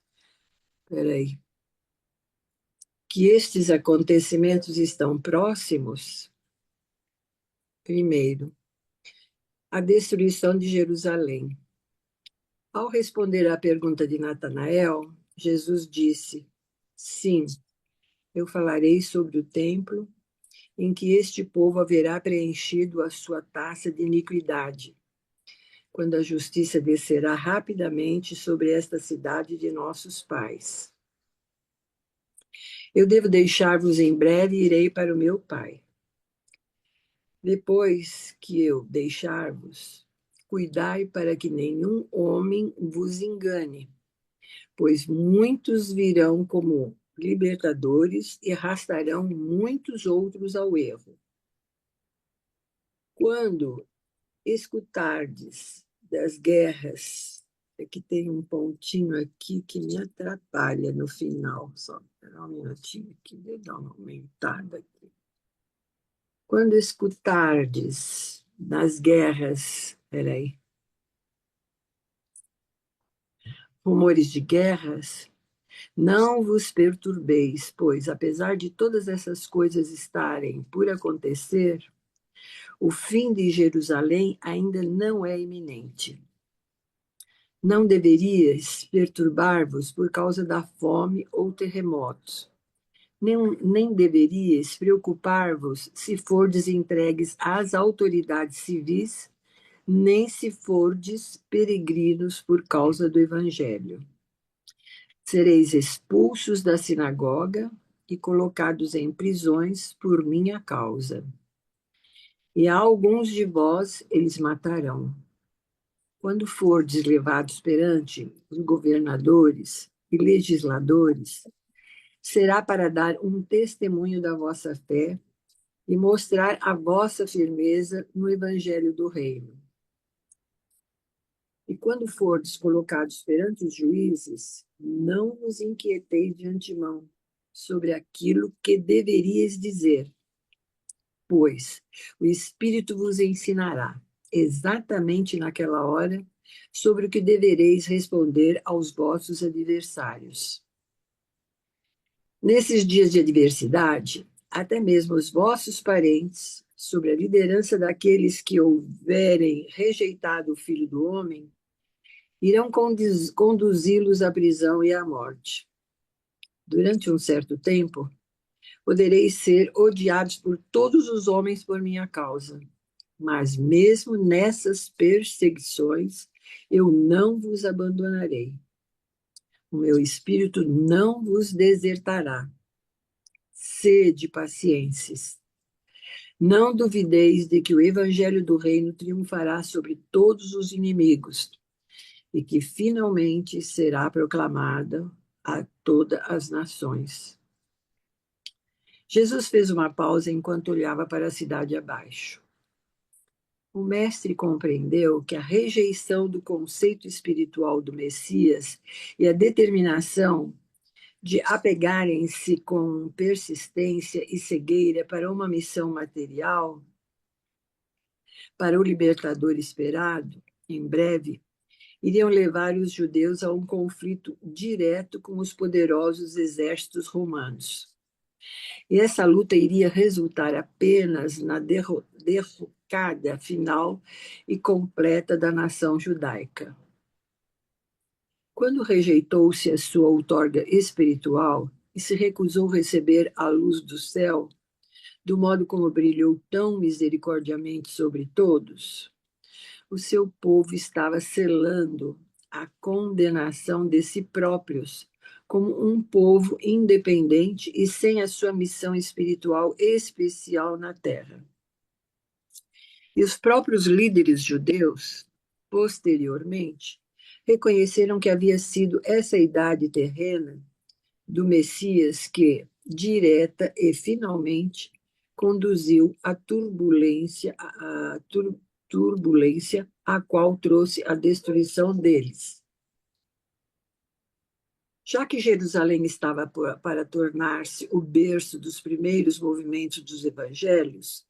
que estes acontecimentos estão próximos? Primeiro, a destruição de Jerusalém. Ao responder à pergunta de Natanael, Jesus disse: Sim, eu falarei sobre o templo em que este povo haverá preenchido a sua taça de iniquidade, quando a justiça descerá rapidamente sobre esta cidade de nossos pais. Eu devo deixar-vos em breve e irei para o meu Pai. Depois que eu deixar-vos, cuidai para que nenhum homem vos engane, pois muitos virão como libertadores e arrastarão muitos outros ao erro. Quando escutardes das guerras, é que tem um pontinho aqui que me atrapalha no final, só esperar um minutinho aqui, vou dar uma aumentada aqui. Quando escutardes das guerras, rumores de guerras, não vos perturbeis, pois, apesar de todas essas coisas estarem por acontecer, o fim de Jerusalém ainda não é iminente. Não deveríeis perturbar-vos por causa da fome ou terremotos. Nem deveríeis preocupar-vos se fordes entregues às autoridades civis, nem se fordes peregrinos por causa do Evangelho. Sereis expulsos da sinagoga e colocados em prisões por minha causa. E a alguns de vós eles matarão. Quando fordes levados perante os governadores e legisladores, será para dar um testemunho da vossa fé e mostrar a vossa firmeza no Evangelho do Reino. E quando fordes colocados perante os juízes, não vos inquieteis de antemão sobre aquilo que deveríeis dizer, pois o Espírito vos ensinará, exatamente naquela hora, sobre o que devereis responder aos vossos adversários. Nesses dias de adversidade, até mesmo os vossos parentes, sob a liderança daqueles que houverem rejeitado o Filho do Homem, irão conduzi-los à prisão e à morte. Durante um certo tempo, podereis ser odiados por todos os homens por minha causa. Mas mesmo nessas perseguições, eu não vos abandonarei. O meu espírito não vos desertará. Sede pacientes. Não duvideis de que o evangelho do reino triunfará sobre todos os inimigos e que finalmente será proclamada a todas as nações. Jesus fez uma pausa enquanto olhava para a cidade abaixo. O mestre compreendeu que a rejeição do conceito espiritual do Messias e a determinação de apegarem-se com persistência e cegueira para uma missão material, para o libertador esperado, em breve, iriam levar os judeus a um conflito direto com os poderosos exércitos romanos. E essa luta iria resultar apenas na derrocada final e completa da nação judaica. Quando rejeitou-se a sua outorga espiritual e se recusou a receber a luz do céu, do modo como brilhou tão misericordiamente sobre todos, o seu povo estava selando a condenação de si próprios como um povo independente e sem a sua missão espiritual especial na terra. E os próprios líderes judeus, posteriormente, reconheceram que havia sido essa idade terrena do Messias que, direta e finalmente, conduziu à turbulência a qual trouxe a destruição deles. Já que Jerusalém estava para tornar-se o berço dos primeiros movimentos dos evangelhos,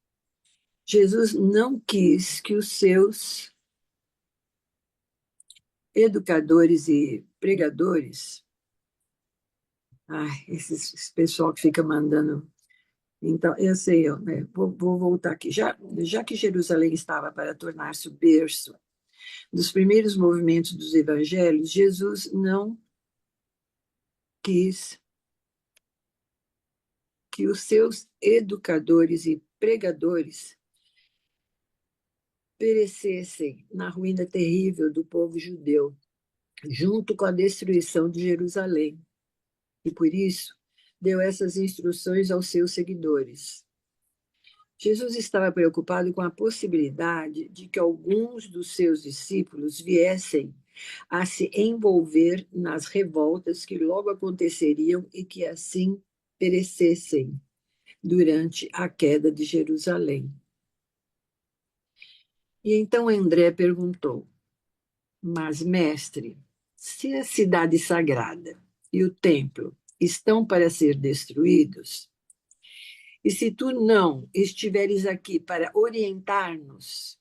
Jesus não quis que os seus educadores e pregadores, esse pessoal que fica mandando. Então, eu sei, vou voltar aqui. Já que Jerusalém estava para tornar-se o berço dos primeiros movimentos dos evangelhos, Jesus não quis que os seus educadores e pregadores perecessem na ruína terrível do povo judeu, junto com a destruição de Jerusalém. E por isso, deu essas instruções aos seus seguidores. Jesus estava preocupado com a possibilidade de que alguns dos seus discípulos viessem a se envolver nas revoltas que logo aconteceriam e que assim perecessem durante a queda de Jerusalém. E então André perguntou: mas, mestre, se a cidade sagrada e o templo estão para ser destruídos, e se tu não estiveres aqui para orientar-nos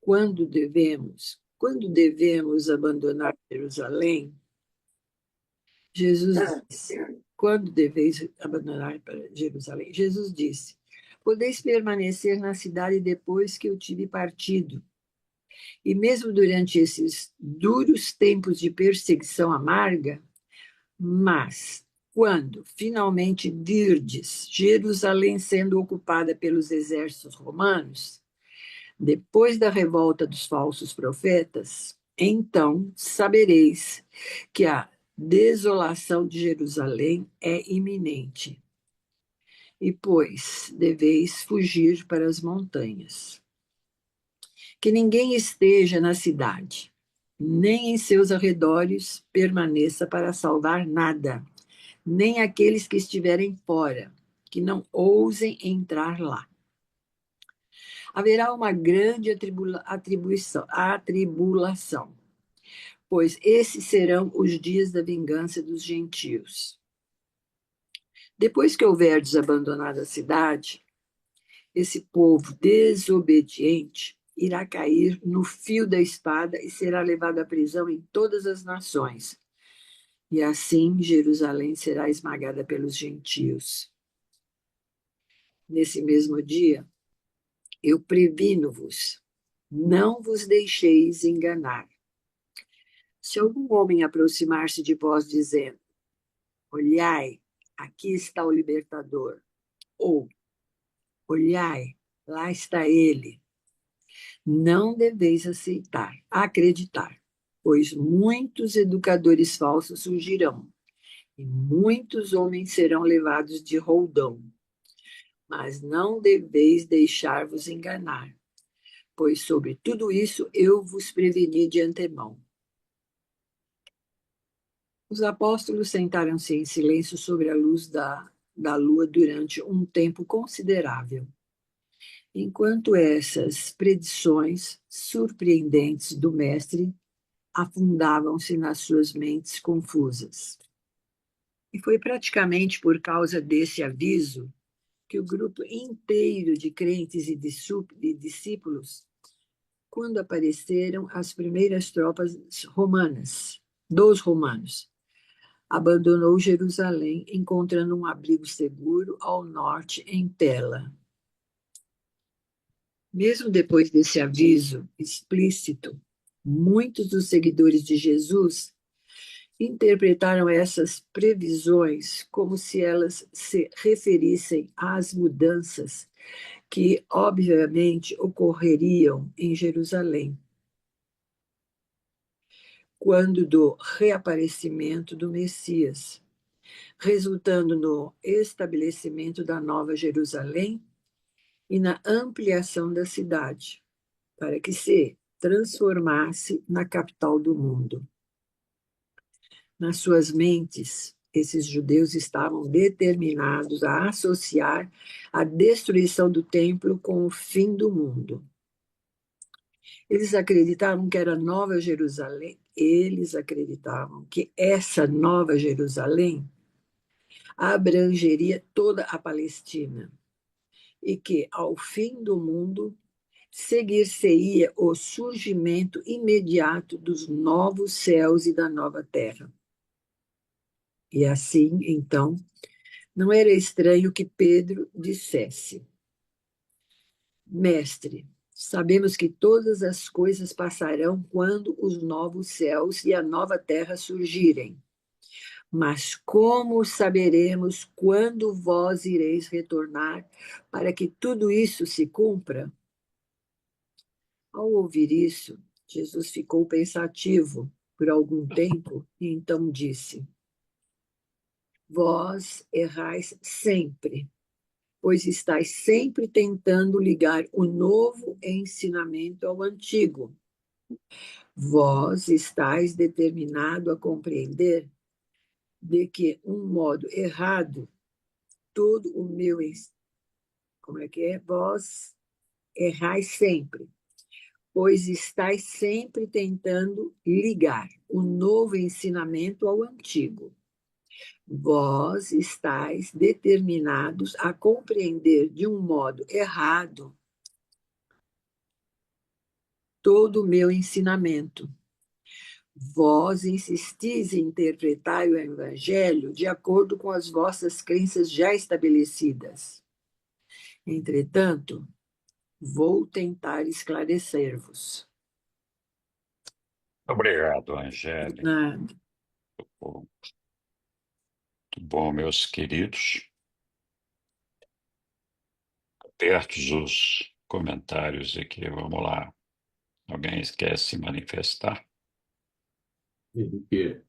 quando devemos abandonar Jerusalém, Jesus disse: quando deveis abandonar Jerusalém? Jesus disse: podeis permanecer na cidade depois que eu tive partido. E mesmo durante esses duros tempos de perseguição amarga, mas quando finalmente virdes Jerusalém sendo ocupada pelos exércitos romanos, depois da revolta dos falsos profetas, então sabereis que a desolação de Jerusalém é iminente. E, pois, deveis fugir para as montanhas. Que ninguém esteja na cidade, nem em seus arredores permaneça para salvar nada, nem aqueles que estiverem fora, que não ousem entrar lá. Haverá uma grande atribulação, pois esses serão os dias da vingança dos gentios. Depois que houverdes abandonado a cidade, esse povo desobediente irá cair no fio da espada e será levado à prisão em todas as nações. E assim Jerusalém será esmagada pelos gentios. Nesse mesmo dia, eu previno-vos, não vos deixeis enganar. Se algum homem aproximar-se de vós dizendo: olhai, aqui está o libertador, ou olhai, lá está ele, Não deveis acreditar, pois muitos educadores falsos surgirão, e muitos homens serão levados de roldão. Mas não deveis deixar-vos enganar, pois sobre tudo isso eu vos preveni de antemão. Os apóstolos sentaram-se em silêncio sobre a luz da lua durante um tempo considerável, enquanto essas predições surpreendentes do Mestre afundavam-se nas suas mentes confusas. E foi praticamente por causa desse aviso que o grupo inteiro de crentes e de discípulos, quando apareceram as primeiras tropas dos romanos, abandonou Jerusalém, encontrando um abrigo seguro ao norte em Pela. Mesmo depois desse aviso explícito, muitos dos seguidores de Jesus interpretaram essas previsões como se elas se referissem às mudanças que, obviamente, ocorreriam em Jerusalém, quando do reaparecimento do Messias, resultando no estabelecimento da Nova Jerusalém e na ampliação da cidade, para que se transformasse na capital do mundo. Nas suas mentes, esses judeus estavam determinados a associar a destruição do templo com o fim do mundo. Eles acreditavam que era Nova Jerusalém, eles acreditavam que essa Nova Jerusalém abrangeria toda a Palestina e que, ao fim do mundo, seguir-se-ia o surgimento imediato dos novos céus e da nova terra. E assim, então, não era estranho que Pedro dissesse: Mestre, sabemos que todas as coisas passarão quando os novos céus e a nova terra surgirem. Mas como saberemos quando vós ireis retornar para que tudo isso se cumpra? Ao ouvir isso, Jesus ficou pensativo por algum tempo e então disse: Vós errais sempre, pois estáis sempre tentando ligar o novo ensinamento ao antigo. Vós estáis determinado a compreender de que um modo errado todo o meu vós errais sempre, pois estáis sempre tentando ligar o novo ensinamento ao antigo. Vós estáis determinados a compreender de um modo errado todo o meu ensinamento. Vós insistis em interpretar o Evangelho de acordo com as vossas crenças já estabelecidas. Entretanto, vou tentar esclarecer-vos. Obrigado, Angélica. Nada. Muito bom, meus queridos. Abertos os comentários aqui, vamos lá. Alguém quer se manifestar? Henrique,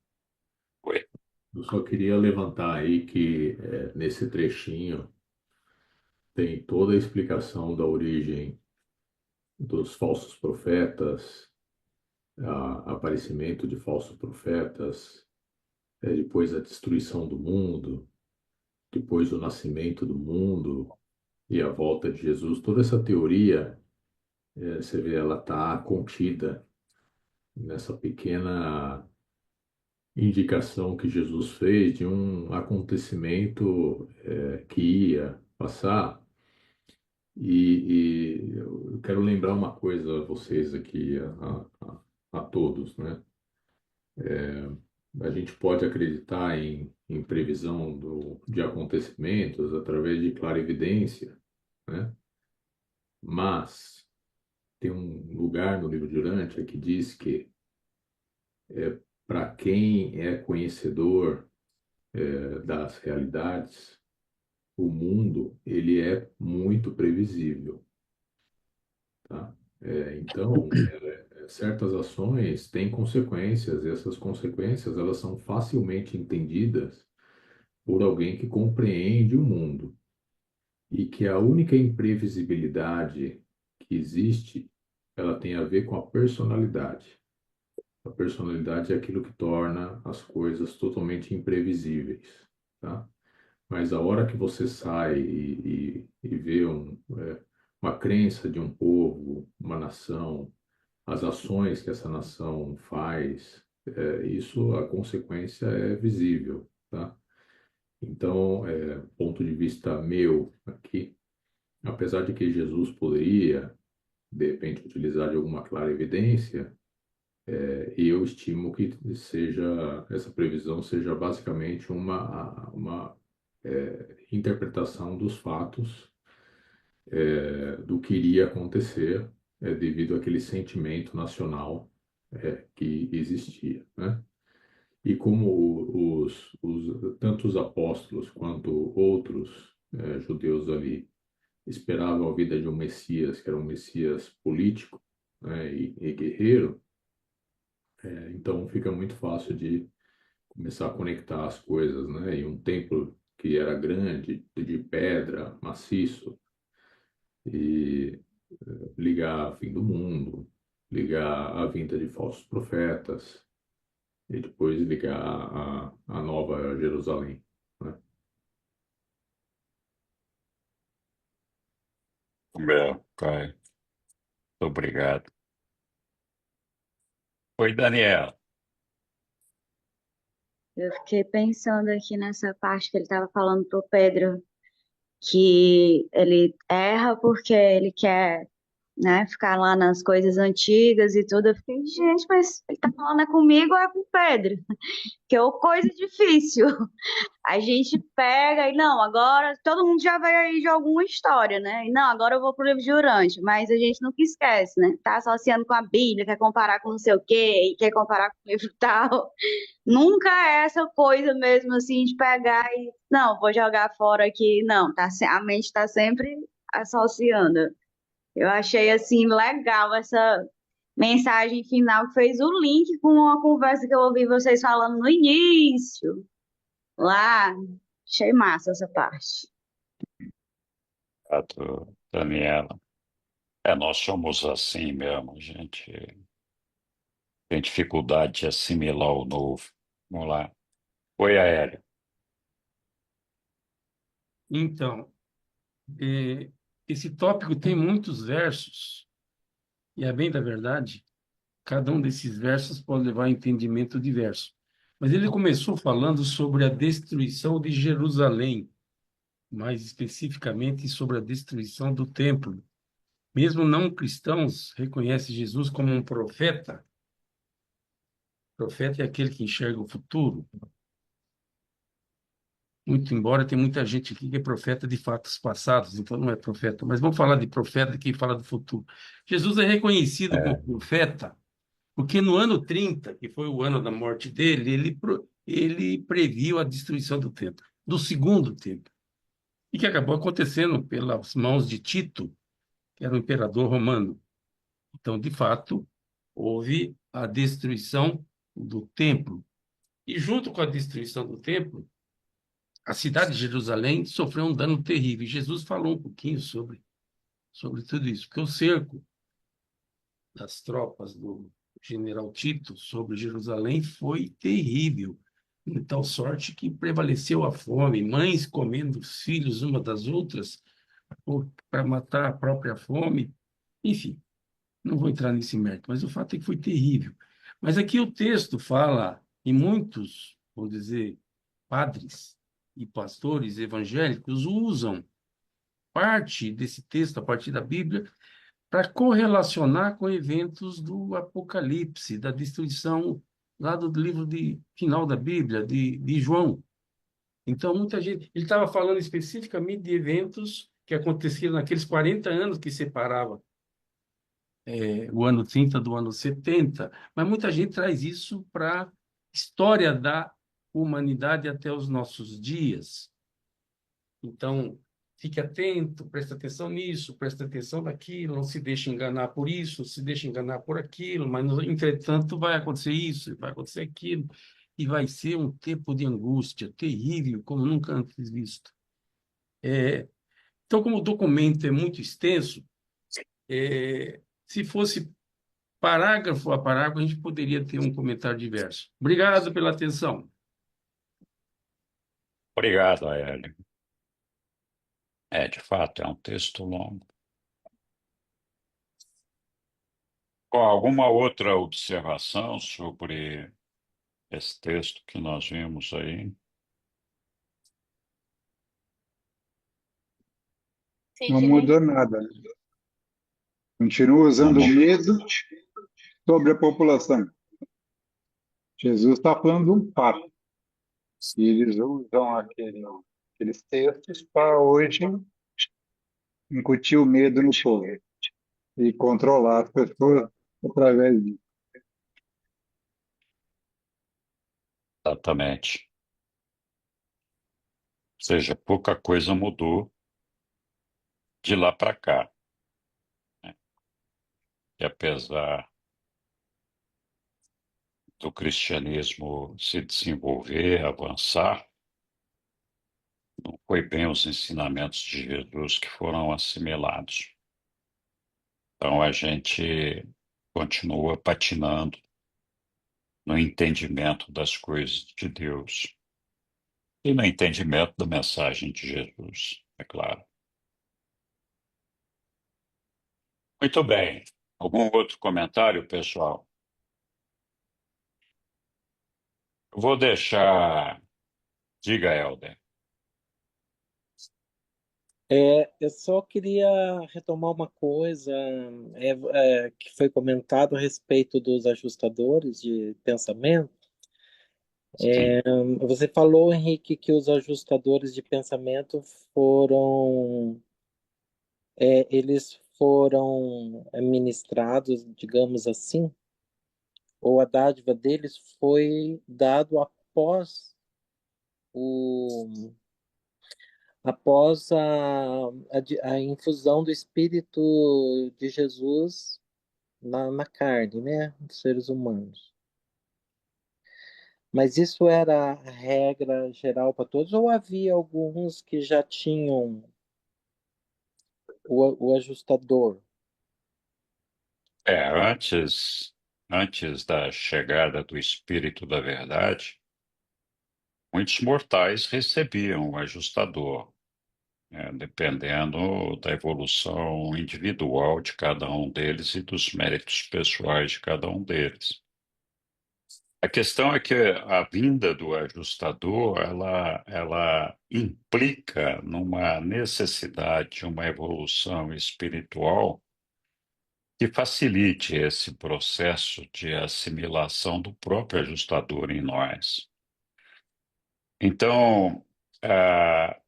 Oi. eu só queria levantar aí que nesse trechinho tem toda a explicação da origem dos falsos profetas, aparecimento de falsos profetas, depois a destruição do mundo, depois o nascimento do mundo e a volta de Jesus. Toda essa teoria, você vê, ela está contida nessa pequena indicação que Jesus fez de um acontecimento que ia passar. E eu quero lembrar uma coisa a vocês aqui, a todos, né? A gente pode acreditar em previsão de acontecimentos através de clarividência, né? Mas tem um lugar no livro de Urântia que diz que para quem é conhecedor das realidades, o mundo ele é muito previsível, tá? Então, certas ações têm consequências, e essas consequências elas são facilmente entendidas por alguém que compreende o mundo e que a única imprevisibilidade que existe, ela tem a ver com a personalidade. A personalidade é aquilo que torna as coisas totalmente imprevisíveis, tá? Mas a hora que você sai e vê uma crença de um povo, uma nação, as ações que essa nação faz, isso, a consequência é visível, tá? Então, ponto de vista meu aqui, apesar de que Jesus poderia, de repente, utilizar de alguma clara evidência, eu estimo que essa previsão seja basicamente uma interpretação dos fatos, do que iria acontecer, devido àquele sentimento nacional, que existia, né? E como tanto os apóstolos quanto outros judeus ali esperavam a vida de um Messias, que era um Messias político, né, e guerreiro, então fica muito fácil de começar a conectar as coisas, né? E um templo que era grande, de pedra, maciço, e ligar a fim do mundo, ligar a vinda de falsos profetas, e depois ligar a Nova Jerusalém, né? Caio, obrigado. Oi, Daniel. Eu fiquei pensando aqui nessa parte que ele estava falando pro Pedro, que ele erra porque ele quer, né, ficar lá nas coisas antigas e tudo. Eu fiquei, gente, mas ele tá falando é comigo ou é com o Pedro? Que é coisa difícil. A gente pega e não, agora todo mundo já veio aí de alguma história, né? E não, agora eu vou pro livro de Urântia, mas a gente nunca esquece, né? Tá associando com a Bíblia, quer comparar com não sei o quê, e quer comparar com o livro tal. Nunca é essa coisa mesmo assim de pegar e não, vou jogar fora aqui. Não, a mente tá sempre associando. Eu achei assim legal essa mensagem final que fez o link com uma conversa que eu ouvi vocês falando no início. Lá, achei massa essa parte. Obrigado, Daniela. Nós somos assim mesmo, a gente tem dificuldade de assimilar o novo. Vamos lá. Oi, Aéreo. Então, esse tópico tem muitos versos, e a bem da verdade, cada um desses versos pode levar a entendimento diverso. Mas ele começou falando sobre a destruição de Jerusalém, mais especificamente sobre a destruição do templo. Mesmo não cristãos reconhecem Jesus como um profeta. Profeta é aquele que enxerga o futuro. Muito embora tem muita gente aqui que é profeta de fatos passados, então não é profeta. Mas vamos falar de profeta que fala do futuro. Jesus é reconhecido como profeta porque no ano 30, que foi o ano da morte dele, ele previu a destruição do templo, do segundo templo, e que acabou acontecendo pelas mãos de Tito, que era o imperador romano. Então, de fato, houve a destruição do templo. E junto com a destruição do templo, a cidade de Jerusalém sofreu um dano terrível. E Jesus falou um pouquinho sobre tudo isso, porque o cerco das tropas do general Tito sobre Jerusalém foi terrível, de tal sorte que prevaleceu a fome, mães comendo os filhos uma das outras para matar a própria fome. Enfim, não vou entrar nesse mérito, mas o fato é que foi terrível. Mas aqui o texto fala, e muitos, vou dizer, padres e pastores evangélicos usam parte desse texto, a partir da Bíblia, para correlacionar com eventos do Apocalipse, da destruição lá do livro de final da Bíblia, de João. Então, muita gente... Ele estava falando especificamente de eventos que aconteceram naqueles 40 anos que separavam o ano 30 do ano 70, mas muita gente traz isso para a história da humanidade até os nossos dias. Então, fique atento, preste atenção nisso, preste atenção naquilo, não se deixe enganar por isso, se deixe enganar por aquilo, mas, entretanto, vai acontecer isso, vai acontecer aquilo, e vai ser um tempo de angústia terrível, como nunca antes visto. Então, como o documento é muito extenso, se fosse parágrafo a parágrafo, a gente poderia ter um comentário diverso. Obrigado pela atenção. Obrigado, Aélio. De fato, é um texto longo. Com alguma outra observação sobre esse texto que nós vimos aí? Não mudou nada. Continua usando Não. medo sobre a população. Jesus está falando de um fato. E eles usam aqueles textos para hoje incutir o medo no povo e controlar as pessoas através disso. Exatamente. Ou seja, pouca coisa mudou de lá para cá, né? E apesar do cristianismo se desenvolver, avançar, não foi bem os ensinamentos de Jesus que foram assimilados. Então a gente continua patinando no entendimento das coisas de Deus e no entendimento da mensagem de Jesus, é claro. Muito bem. Algum outro comentário, pessoal? Eu vou deixar. Diga, Helder. Eu só queria retomar uma coisa que foi comentado a respeito dos ajustadores de pensamento. Sim. Você falou, Henrique, que os ajustadores de pensamento eles foram ministrados, digamos assim, ou a dádiva deles foi dado o, após a infusão do Espírito de Jesus na carne, né, dos seres humanos. Mas isso era a regra geral para todos, ou havia alguns que já tinham o ajustador? Antes da chegada do Espírito da Verdade, muitos mortais recebiam o ajustador, dependendo da evolução individual de cada um deles e dos méritos pessoais de cada um deles. A questão é que a vinda do ajustador, ela implica numa necessidade de uma evolução espiritual que facilite esse processo de assimilação do próprio ajustador em nós. Então, ah,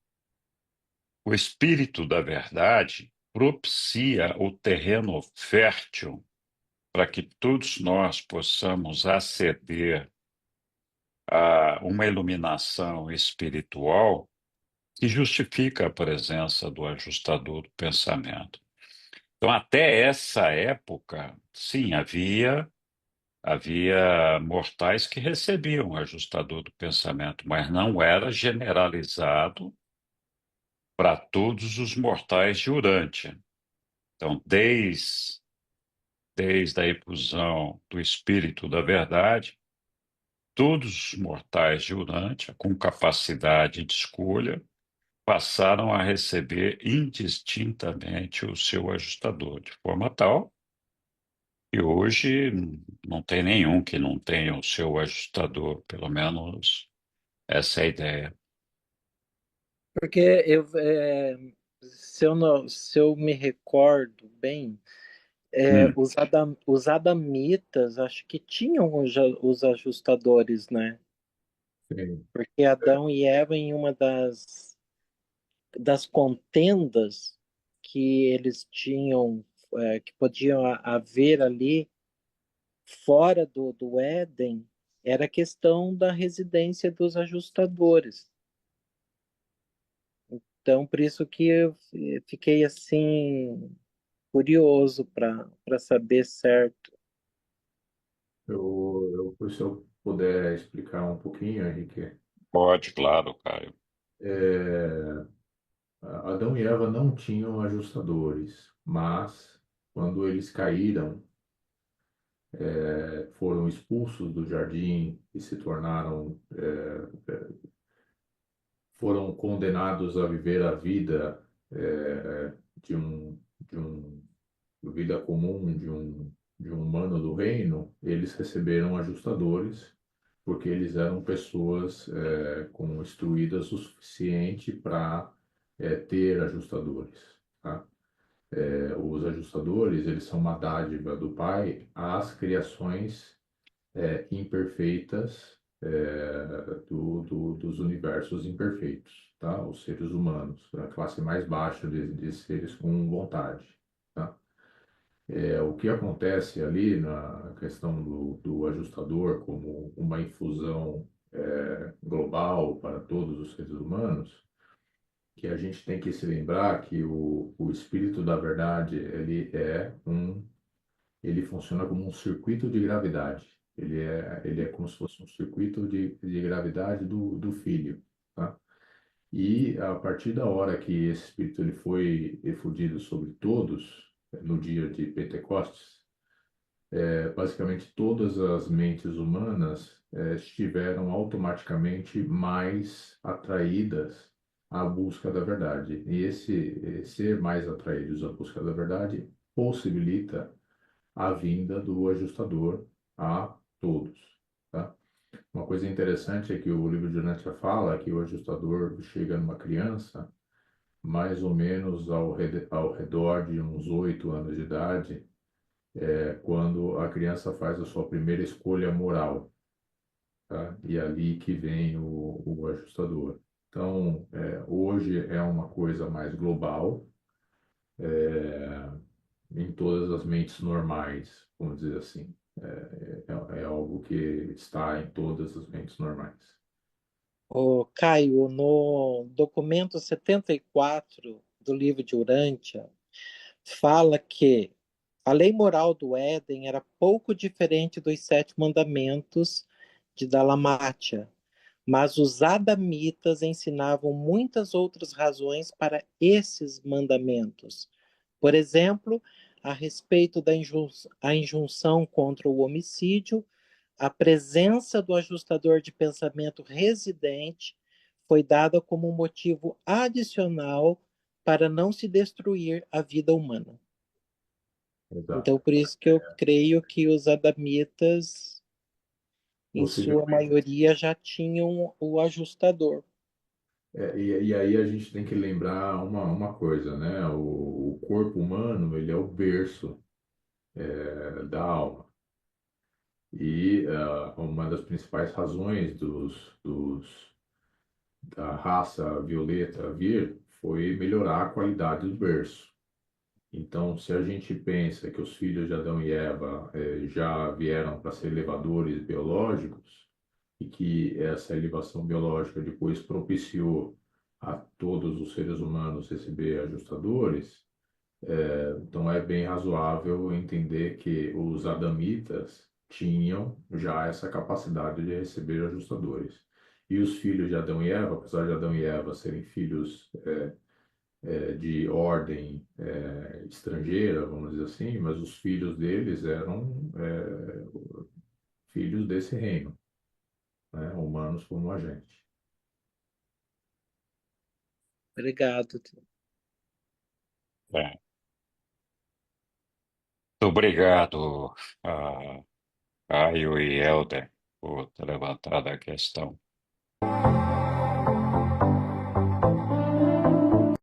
o Espírito da Verdade propicia o terreno fértil para que todos nós possamos aceder a uma iluminação espiritual que justifica a presença do ajustador do pensamento. Então, até essa época, sim, havia mortais que recebiam o ajustador do pensamento, mas não era generalizado para todos os mortais de Urântia. Então, desde a efusão do Espírito da Verdade, todos os mortais de Urântia, com capacidade de escolha, passaram a receber indistintamente o seu ajustador, de forma tal que hoje não tem nenhum que não tenha o seu ajustador, pelo menos essa é a ideia. Porque se eu me recordo bem, Hum, os adamitas acho que tinham os ajustadores, né? Sim. Porque Adão e Eva, em uma das contendas que eles tinham, que podiam haver ali fora do Éden, era a questão da residência dos ajustadores. Então, por isso que eu fiquei assim curioso para saber certo. Se eu puder explicar um pouquinho, Henrique, Pode, claro, Caio. é, Adão e Eva não tinham ajustadores, mas quando eles caíram, foram expulsos do jardim e se tornaram, foram condenados a viver a vida de um vida comum de um humano do reino, eles receberam ajustadores porque eles eram pessoas instruídas o suficiente para ter ajustadores, tá? Os ajustadores, eles são uma dádiva do Pai às criações imperfeitas dos universos imperfeitos, tá? Os seres humanos, a classe mais baixa de seres com vontade, tá? O que acontece ali na questão do ajustador como uma infusão global para todos os seres humanos, que a gente tem que se lembrar que o Espírito da Verdade, ele funciona como um circuito de gravidade. Ele é como se fosse um circuito de gravidade do Filho, tá? E a partir da hora que esse Espírito ele foi efudido sobre todos, no dia de Pentecostes, basicamente todas as mentes humanas estiveram automaticamente mais atraídas à busca da verdade. E esse ser mais atraídos à busca da verdade possibilita a vinda do ajustador a todos, tá? Uma coisa interessante é que o livro de Urantia fala que o ajustador chega numa criança mais ou menos ao redor de uns 8 anos de idade, quando a criança faz a sua primeira escolha moral, tá? E é ali que vem o ajustador. Então, hoje é uma coisa mais global, em todas as mentes normais, vamos dizer assim. É algo que está em todas as mentes normais. Ô, Caio, no documento 74 do livro de Urântia, fala que a lei moral do Éden era pouco diferente dos 7 mandamentos de Dalamátia, mas os adamitas ensinavam muitas outras razões para esses mandamentos. Por exemplo, a respeito da injunção contra o homicídio, a presença do ajustador de pensamento residente foi dada como um motivo adicional para não se destruir a vida humana. Exato. Então, por isso que eu creio que os adamitas, em sua maioria, já tinham o ajustador. E aí a gente tem que lembrar uma coisa, né? O corpo humano, ele é o berço da alma. E uma das principais razões da raça violeta vir foi melhorar a qualidade do berço. Então, se a gente pensa que os filhos de Adão e Eva já vieram para ser elevadores biológicos e que essa elevação biológica depois propiciou a todos os seres humanos receber ajustadores, então é bem razoável entender que os adamitas tinham já essa capacidade de receber ajustadores. E os filhos de Adão e Eva, apesar de Adão e Eva serem filhos de ordem estrangeira, vamos dizer assim, mas os filhos deles eram filhos desse reino, né? Humanos como a gente. Obrigado. Muito obrigado, Caio e Helder, por ter levantado a questão.